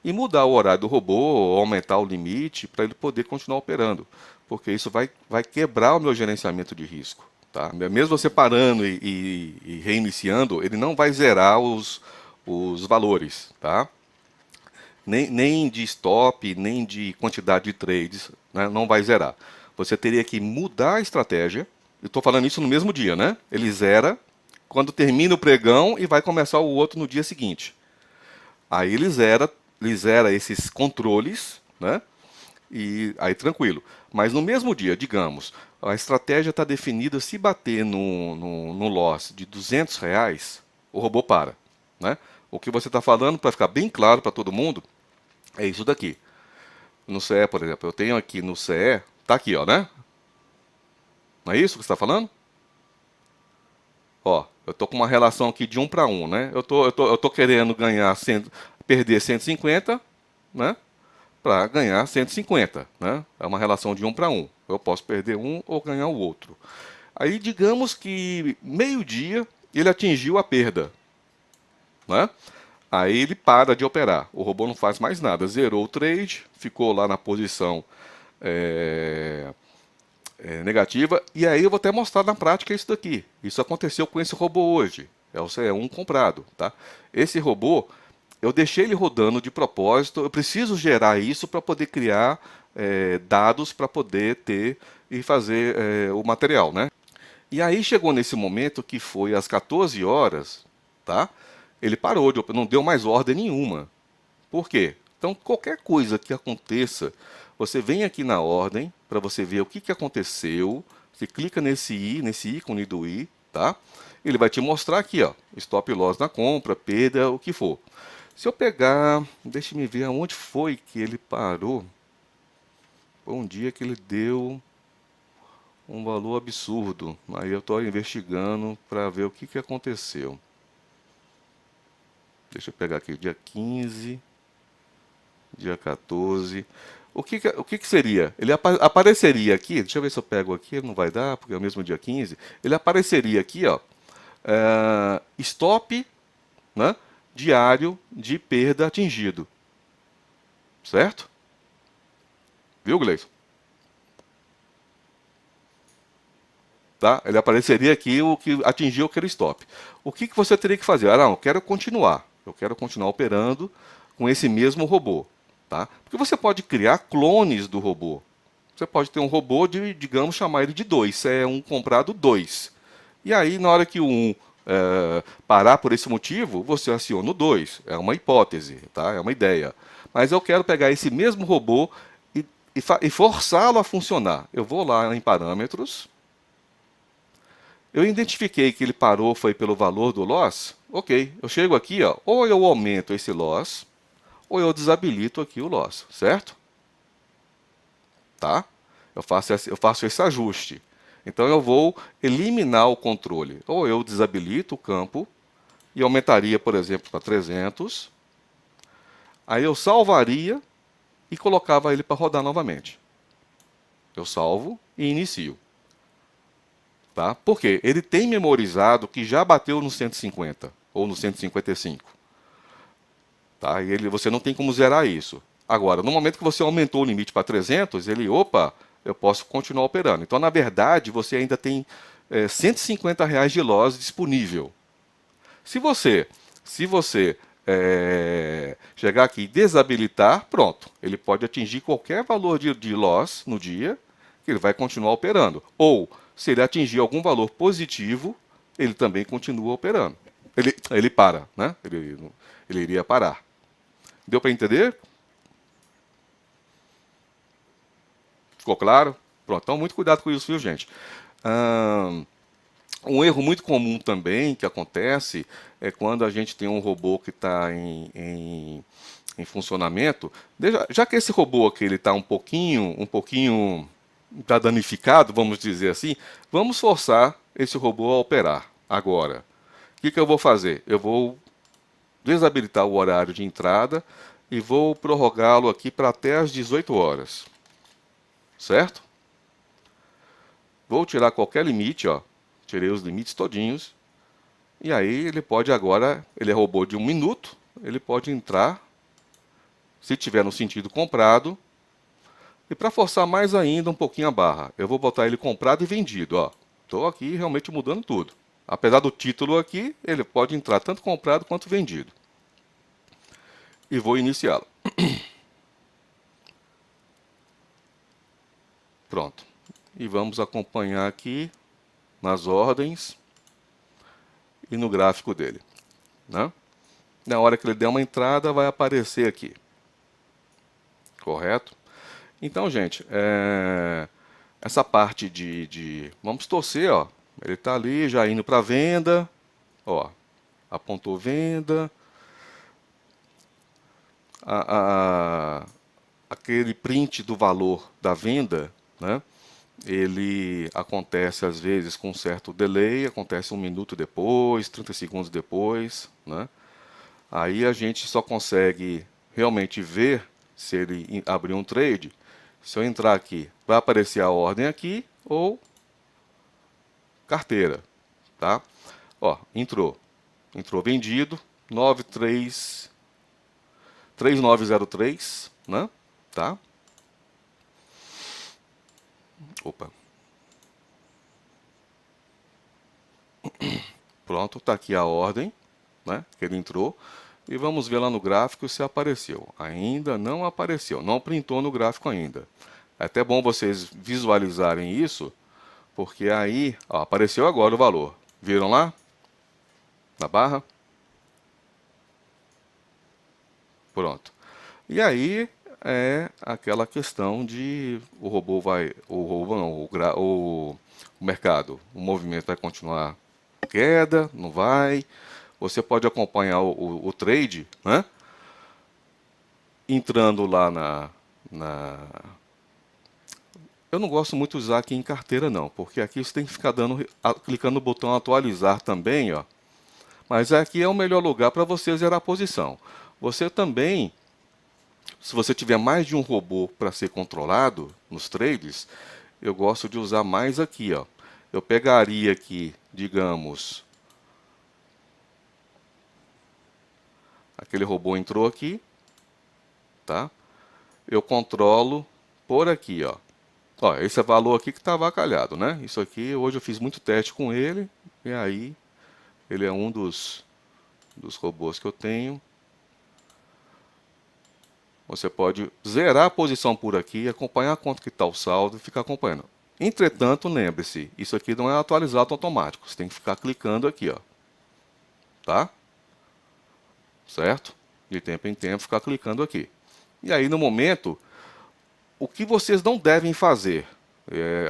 e mudar o horário do robô, ou aumentar o limite para ele poder continuar operando, porque isso vai quebrar o meu gerenciamento de risco. Tá? Mesmo você parando e reiniciando, ele não vai zerar os valores. Tá? Nem de stop, nem de quantidade de trades, né? Não vai zerar. Você teria que mudar a estratégia. Eu estou falando isso no mesmo dia, né? Ele zera quando termina o pregão e vai começar o outro no dia seguinte. Aí ele zera esses controles, né? E aí tranquilo. Mas no mesmo dia, digamos, a estratégia está definida, se bater no loss de R$ 200, o robô para, né? O que você está falando, para ficar bem claro para todo mundo, é isso daqui. No CE, por exemplo, eu tenho aqui no CE, tá aqui, ó, né? Não é isso que você está falando? Ó, eu tô com uma relação aqui de 1 para 1, né? Eu tô querendo perder 150, né? Para ganhar 150, né? É uma relação de 1 para 1. Eu posso perder um ou ganhar o outro. Aí, digamos que meio-dia ele atingiu a perda, né? Aí ele para de operar. O robô não faz mais nada. Zerou o trade, ficou lá na posição negativa. E aí eu vou até mostrar na prática isso daqui. Isso aconteceu com esse robô hoje. É o CE1 comprado, tá? Esse robô, eu deixei ele rodando de propósito. Eu preciso gerar isso para poder criar dados para poder ter e fazer o material, né? E aí chegou nesse momento que foi às 14 horas, tá? Ele parou, não deu mais ordem nenhuma. Por quê? Então, qualquer coisa que aconteça, você vem aqui na ordem para você ver o que aconteceu. Você clica nesse ícone do i, tá? Ele vai te mostrar aqui, ó, stop loss na compra, perda, o que for. Se eu pegar, deixa me ver aonde foi que ele parou. Foi um dia que ele deu um valor absurdo. Aí eu estou investigando para ver o que aconteceu. Deixa eu pegar aqui, dia 15, dia 14. O que seria? Ele apareceria aqui, deixa eu ver se eu pego aqui, não vai dar, porque é o mesmo dia 15. Ele apareceria aqui, ó, stop, né, diário de perda atingido. Certo? Viu, Gleison? Tá? Ele apareceria aqui o que atingiu aquele stop. O que você teria que fazer? Ah, não, eu quero continuar. Eu quero continuar operando com esse mesmo robô. Tá? Porque você pode criar clones do robô. Você pode ter um robô de, digamos, chamar ele de 2. Se é um comprado 2. E aí, na hora que o 1 parar por esse motivo, você aciona o 2. É uma hipótese, tá? É uma ideia. Mas eu quero pegar esse mesmo robô e forçá-lo a funcionar. Eu vou lá em parâmetros. Eu identifiquei que ele parou foi pelo valor do loss. Ok, eu chego aqui, ó, ou eu aumento esse loss, ou eu desabilito aqui o loss, certo? Tá? Eu faço esse ajuste. Então eu vou eliminar o controle. Ou eu desabilito o campo e aumentaria, por exemplo, para 300. Aí eu salvaria e colocava ele para rodar novamente. Eu salvo e inicio. Tá? Por quê? Ele tem memorizado que já bateu no 150 ou no 155. Tá? E você não tem como zerar isso. Agora, no momento que você aumentou o limite para 300, opa, eu posso continuar operando. Então, na verdade, você ainda tem R$ 150 de loss disponível. Se você chegar aqui e desabilitar, pronto. Ele pode atingir qualquer valor de loss no dia, que ele vai continuar operando. Ou, se ele atingir algum valor positivo, ele também continua operando. Ele para, né? Ele iria parar. Deu para entender? Ficou claro? Pronto, então muito cuidado com isso, viu, gente? Um erro muito comum também que acontece é quando a gente tem um robô que está em funcionamento. Já que esse robô aqui ele está um pouquinho tá danificado, vamos dizer assim, vamos forçar esse robô a operar agora. O que eu vou fazer? Eu vou desabilitar o horário de entrada e vou prorrogá-lo aqui para até as 18 horas. Certo? Vou tirar qualquer limite, ó. Tirei os limites todinhos. E aí ele pode agora, ele é robô de 1 minuto, ele pode entrar, se tiver no sentido comprado. E para forçar mais ainda um pouquinho a barra, eu vou botar ele comprado e vendido, ó. Estou aqui realmente mudando tudo. Apesar do título aqui, ele pode entrar tanto comprado quanto vendido. E vou iniciá-lo. Pronto. E vamos acompanhar aqui nas ordens e no gráfico dele. Né? Na hora que ele der uma entrada, vai aparecer aqui. Correto? Então, gente, essa parte vamos torcer, ó. Ele está ali já indo para venda. Ó, apontou venda. Aquele print do valor da venda, né? Ele acontece às vezes com um certo delay, acontece 1 minuto depois, 30 segundos depois, né? Aí a gente só consegue realmente ver se ele abriu um trade. Se eu entrar aqui, vai aparecer a ordem aqui ou carteira, tá? Ó, entrou vendido 3903, né? Tá? Opa. Pronto, está aqui a ordem, né, que ele entrou. E vamos ver lá no gráfico se apareceu. Ainda não apareceu, não printou no gráfico ainda. É até bom vocês visualizarem isso, porque aí, ó, apareceu agora o valor. Viram lá? Na barra? Pronto. E aí é aquela questão de o robô vai, o robô não, o mercado, o movimento vai continuar queda, não vai. Você pode acompanhar o trade, né? Entrando lá na. Eu não gosto muito de usar aqui em carteira não, porque aqui você tem que ficar clicando no botão atualizar também, ó. Mas aqui é o melhor lugar para você zerar a posição. Você também, se você tiver mais de um robô para ser controlado nos trades, eu gosto de usar mais aqui, ó. Eu pegaria aqui, digamos, aquele robô entrou aqui, tá? Eu controlo por aqui, ó. Ó, esse é valor aqui que está avacalhado, né? Isso aqui, hoje eu fiz muito teste com ele, e aí ele é um dos robôs que eu tenho. Você pode zerar a posição por aqui, acompanhar quanto que está o saldo e ficar acompanhando. Entretanto, lembre-se, isso aqui não é atualizado automático. Você tem que ficar clicando aqui, ó. Tá? Certo? De tempo em tempo, ficar clicando aqui. E aí, no momento, o que vocês não devem fazer?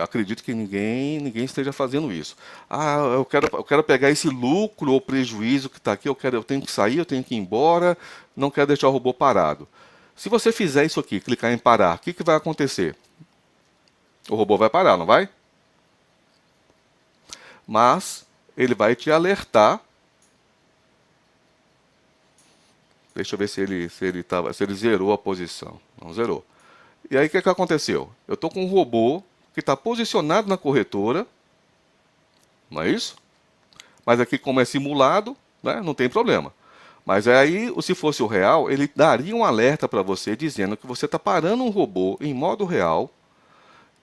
Acredito que ninguém esteja fazendo isso. Ah, eu quero pegar esse lucro ou prejuízo que está aqui, eu tenho que sair, eu tenho que ir embora, não quero deixar o robô parado. Se você fizer isso aqui, clicar em parar, o que, que vai acontecer? O robô vai parar, não vai? Mas ele vai te alertar. Deixa eu ver se ele zerou a posição. Não zerou. E aí o que, que aconteceu? Eu estou com um robô que está posicionado na corretora, não é isso? Mas aqui, como é simulado, né, não tem problema. Mas aí, se fosse o real, ele daria um alerta para você dizendo que você está parando um robô em modo real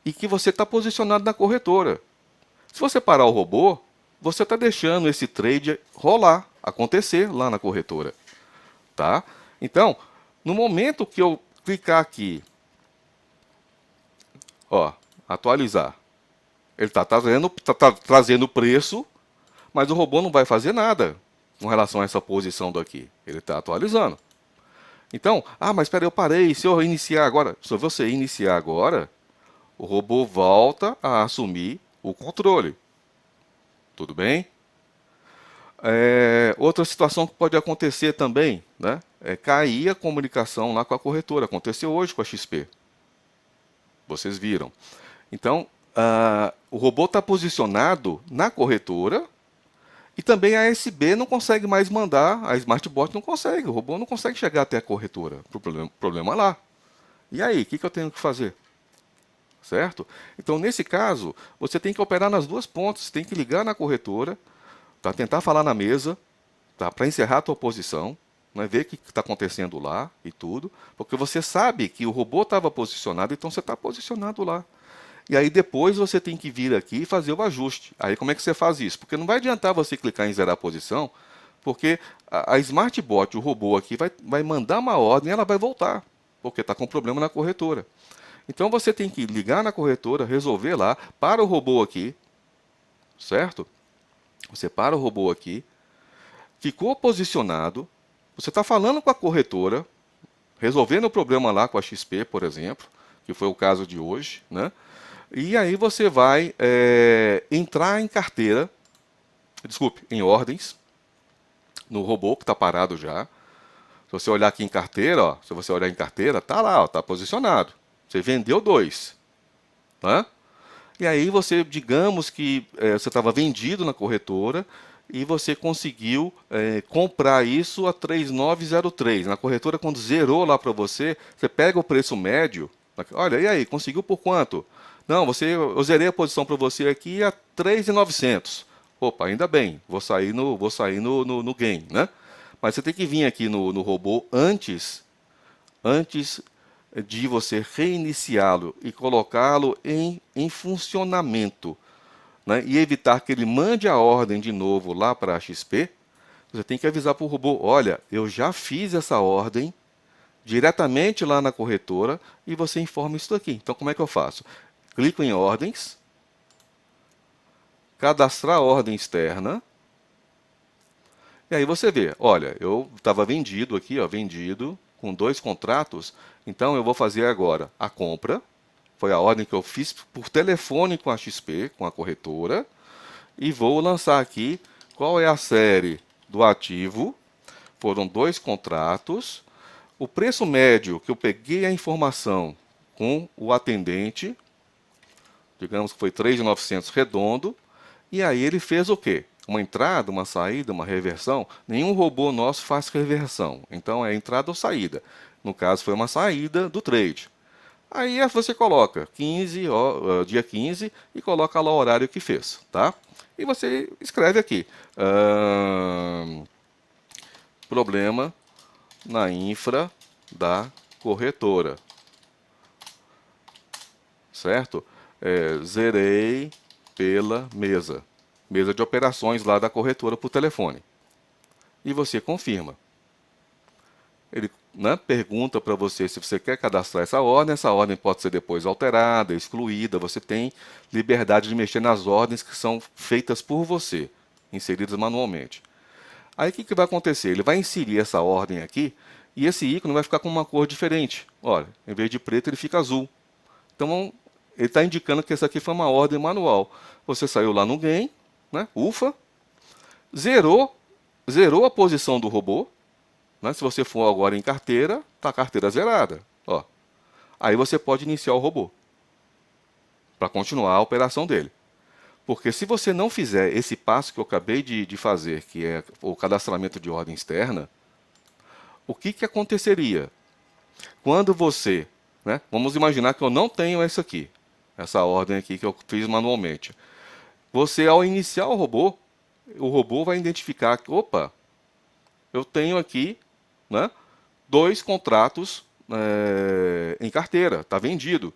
e que você está posicionado na corretora. Se você parar o robô, você está deixando esse trade rolar, acontecer lá na corretora. Tá? Então, no momento que eu clicar aqui, ó, atualizar, ele está trazendo o preço, mas o robô não vai fazer nada com relação a essa posição daqui. Ele está atualizando. Então, mas espera, eu parei. Se eu iniciar agora, se você iniciar agora, o robô volta a assumir o controle. Tudo bem? Outra situação que pode acontecer também, né, é cair a comunicação lá com a corretora. Aconteceu hoje com a XP. Vocês viram. Então, o robô está posicionado na corretora e também a SB não consegue mais mandar, a Smartbot não consegue, o robô não consegue chegar até a corretora. Problema lá. E aí, o que eu tenho que fazer? Certo? Então, nesse caso, você tem que operar nas duas pontas. Você tem que ligar na corretora, tá? Tentar falar na mesa, tá? Para encerrar a tua posição, né? Ver o que está acontecendo lá e tudo, porque você sabe que o robô estava posicionado, então você está posicionado lá. E aí depois você tem que vir aqui e fazer o ajuste. Aí como é que você faz isso? Porque não vai adiantar você clicar em zerar a posição, porque a Smartbot, o robô aqui, vai mandar uma ordem e ela vai voltar, porque está com problema na corretora. Então você tem que ligar na corretora, resolver lá, para o robô aqui, certo? Você para o robô aqui, ficou posicionado, você está falando com a corretora, resolvendo o problema lá com a XP, por exemplo, que foi o caso de hoje, né? E aí você vai entrar em carteira, desculpe, em ordens, no robô que está parado já. Se você olhar aqui em carteira, ó, se você olhar em carteira, tá lá, está posicionado. Você vendeu 2. Né? E aí você, digamos que você estava vendido na corretora e você conseguiu comprar isso a 3.903. Na corretora, quando zerou lá para você, você pega o preço médio, olha, e aí, conseguiu por quanto? Não, eu zerei a posição para você aqui a 3.900. Opa, ainda bem, vou sair no gain, né? Mas você tem que vir aqui no robô antes de você reiniciá-lo e colocá-lo em funcionamento. né, e evitar que ele mande a ordem de novo lá para a XP, você tem que avisar para o robô, olha, eu já fiz essa ordem diretamente lá na corretora e você informa isso daqui. Então, como é que eu faço? Clico em ordens, cadastrar a ordem externa, e aí você vê, olha, eu estava vendido aqui, ó, vendido, com 2 contratos, então eu vou fazer agora a compra, foi a ordem que eu fiz por telefone com a XP, com a corretora, e vou lançar aqui qual é a série do ativo, foram 2 contratos, o preço médio que eu peguei a informação com o atendente, digamos que foi 3.900 redondo, e aí ele fez o quê? Uma entrada, uma saída, uma reversão. Nenhum robô nosso faz reversão. Então é entrada ou saída. No caso foi uma saída do trade. Aí você coloca 15, ó, dia 15 e coloca lá o horário que fez, tá? E você escreve aqui. Problema na infra da corretora. Certo? Zerei pela mesa de operações lá da corretora por telefone. E você confirma. Ele, né, pergunta para você se você quer cadastrar essa ordem pode ser depois alterada, excluída, você tem liberdade de mexer nas ordens que são feitas por você, inseridas manualmente. Aí o que vai acontecer? Ele vai inserir essa ordem aqui e esse ícone vai ficar com uma cor diferente. Olha, em vez de preto ele fica azul. Então ele está indicando que essa aqui foi uma ordem manual. Você saiu lá no game, né? Ufa, zerou a posição do robô, né? Se você for agora em carteira, está a carteira zerada. Ó. Aí você pode iniciar o robô para continuar a operação dele. Porque se você não fizer esse passo que eu acabei de fazer, que é o cadastramento de ordem externa, o que aconteceria? Quando você, né, vamos imaginar que eu não tenho essa ordem aqui que eu fiz manualmente. Você, ao iniciar o robô vai identificar que, opa, eu tenho aqui, né, 2 contratos em carteira, está vendido.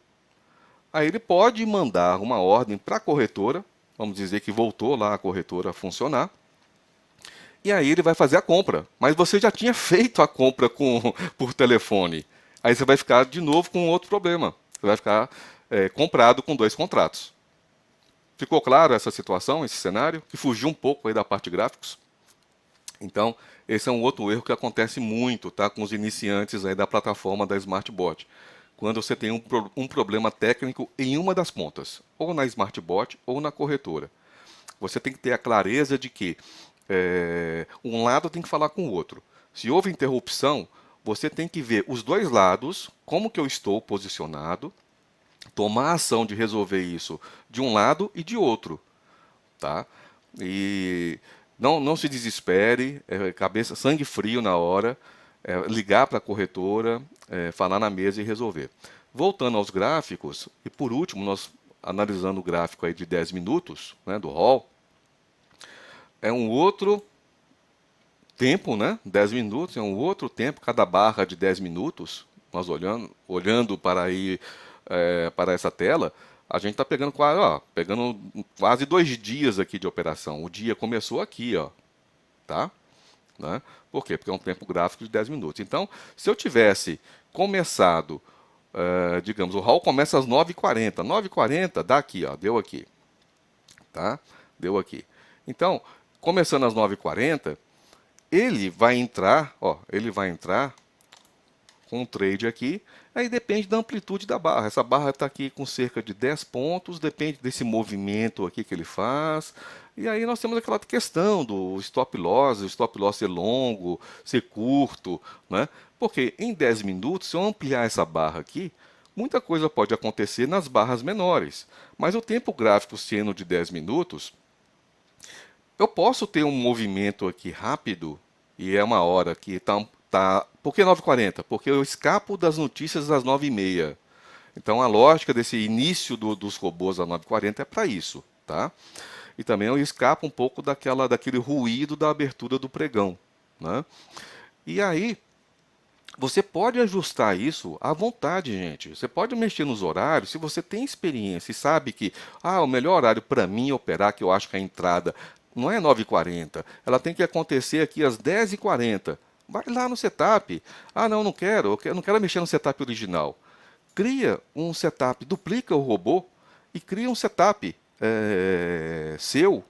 Aí ele pode mandar uma ordem para a corretora, vamos dizer que voltou lá a corretora a funcionar, e aí ele vai fazer a compra. Mas você já tinha feito a compra por telefone. Aí você vai ficar de novo com outro problema. Você vai ficar comprado com 2 contratos. Ficou claro essa situação, esse cenário? Que fugiu um pouco aí da parte de gráficos? Então, esse é um outro erro que acontece muito, tá, com os iniciantes aí da plataforma da SmartBot. Quando você tem um problema técnico em uma das pontas, ou na SmartBot ou na corretora. Você tem que ter a clareza de que um lado tem que falar com o outro. Se houve interrupção, você tem que ver os 2 lados, como que eu estou posicionado, tomar a ação de resolver isso de um lado e de outro, tá? E não se desespere, cabeça, sangue frio na hora, ligar para a corretora, falar na mesa e resolver. Voltando aos gráficos, e por último, nós analisando o gráfico aí de 10 minutos, né, do Hall, é um outro tempo, né? 10 minutos é um outro tempo, cada barra de 10 minutos, nós olhando para aí, para essa tela, a gente está pegando quase 2 dias aqui de operação. O dia começou aqui, ó, tá? Né? Por quê? Porque é um tempo gráfico de 10 minutos. Então, se eu tivesse começado, digamos, o hall começa às 9h40. 9h40 dá aqui, ó, deu aqui. Tá? Deu aqui. Então, começando às 9h40, ele vai entrar com um trade aqui, aí depende da amplitude da barra. Essa barra está aqui com cerca de 10 pontos, depende desse movimento aqui que ele faz. E aí nós temos aquela questão do stop loss, o stop loss ser longo, ser curto, né? Porque em 10 minutos, se eu ampliar essa barra aqui, muita coisa pode acontecer nas barras menores. Mas o tempo gráfico sendo de 10 minutos, eu posso ter um movimento aqui rápido, e é uma hora que tá. Por que 9h40? Porque eu escapo das notícias às 9h30. Então a lógica desse início dos robôs às 9h40 é para isso, tá? E também eu escapo um pouco daquele ruído da abertura do pregão, né? E aí, Você pode ajustar isso à vontade, gente. Você pode mexer nos horários se você tem experiência e sabe que o melhor horário para mim operar, que eu acho que a entrada não é 9h40, ela tem que acontecer aqui às 10h40. Vai lá no setup. Não, não quero, não quero mexer no setup original. Cria um setup, duplica o robô e cria um setup seu,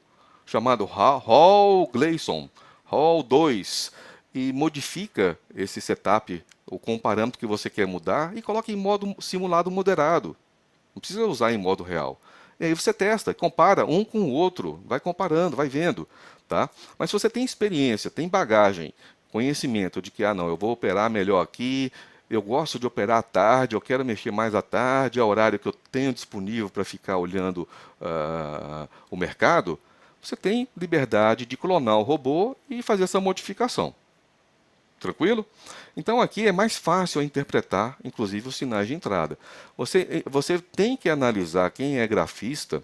chamado Hall Gleason, Hall 2, e modifica esse setup com o parâmetro que você quer mudar e coloca em modo simulado moderado. Não precisa usar em modo real. E aí você testa, compara um com o outro, vai comparando, vai vendo. Tá? Mas se você tem experiência, tem bagagem, conhecimento de que, não, eu vou operar melhor aqui, eu gosto de operar à tarde, eu quero mexer mais à tarde, é o horário que eu tenho disponível para ficar olhando o mercado, você tem liberdade de clonar o robô e fazer essa modificação. Tranquilo? Então aqui é mais fácil interpretar, inclusive, os sinais de entrada. Você tem que analisar, quem é grafista,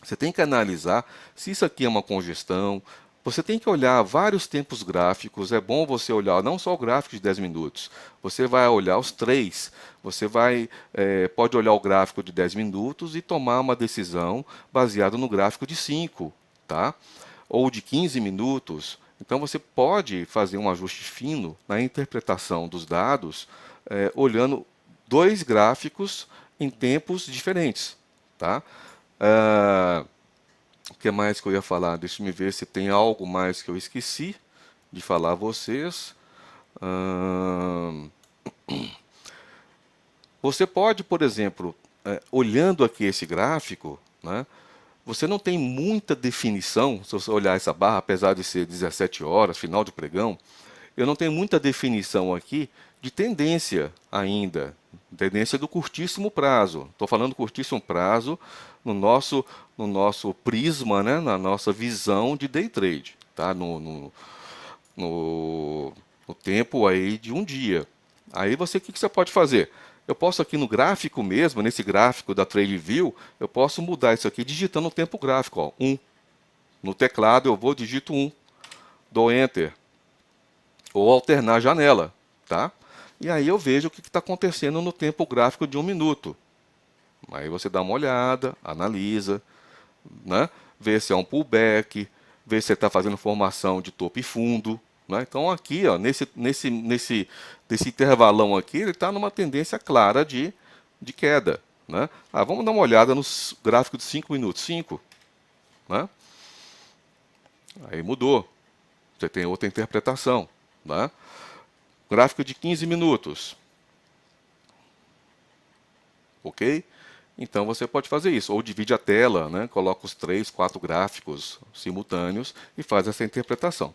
você tem que analisar se isso aqui é uma congestão. Você tem que olhar vários tempos gráficos. É bom você olhar não só o gráfico de 10 minutos, você vai olhar os 3. Você pode olhar o gráfico de 10 minutos e tomar uma decisão baseada no gráfico de 5, tá? Ou de 15 minutos. Então você pode fazer um ajuste fino na interpretação dos dados, olhando dois gráficos em tempos diferentes. Tá? O que mais que eu ia falar? Deixa eu ver se tem algo mais que eu esqueci de falar a vocês. Você pode, por exemplo, olhando aqui esse gráfico, né, você não tem muita definição, se você olhar essa barra, apesar de ser 17 horas, final de pregão, eu não tenho muita definição aqui de tendência ainda, tendência do curtíssimo prazo. Estou falando curtíssimo prazo no nosso prisma, né, na nossa visão de day trade, tá? no tempo aí de um dia. Aí o que você pode fazer? Eu posso aqui no gráfico mesmo, nesse gráfico da TradingView, eu posso mudar isso aqui digitando o tempo gráfico, ó, 1. No teclado eu digito 1, dou Enter, ou alternar a janela, tá? E aí eu vejo o que está acontecendo no tempo gráfico de 1 minuto. Aí você dá uma olhada, analisa, né? Vê se é um pullback, vê se está fazendo formação de topo e fundo. Né? Então aqui, ó, nesse intervalão aqui, ele está numa tendência clara de queda. Né? Vamos dar uma olhada no gráfico de 5 minutos. 5. Né? Aí mudou. Você tem outra interpretação. Né? Gráfico de 15 minutos. Ok? Então você pode fazer isso. Ou divide a tela, né? Coloca os 3, 4 gráficos simultâneos e faz essa interpretação.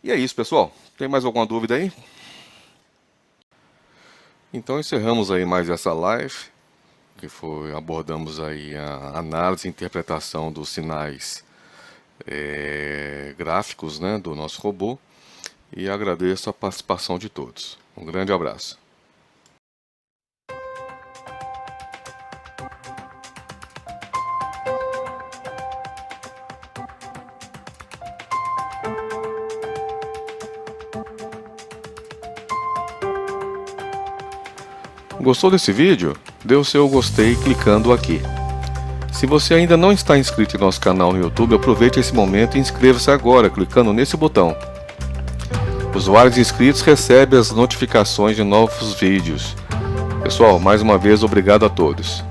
E é isso, pessoal. Tem mais alguma dúvida aí? Então encerramos aí mais essa live, que abordamos aí a análise e interpretação dos sinais gráficos, né, do nosso robô. E agradeço a participação de todos. Um grande abraço. Gostou desse vídeo? Dê o seu gostei clicando aqui. Se você ainda não está inscrito em nosso canal no YouTube, aproveite esse momento e inscreva-se agora clicando nesse botão. Usuários inscritos recebem as notificações de novos vídeos. Pessoal, mais uma vez obrigado a todos.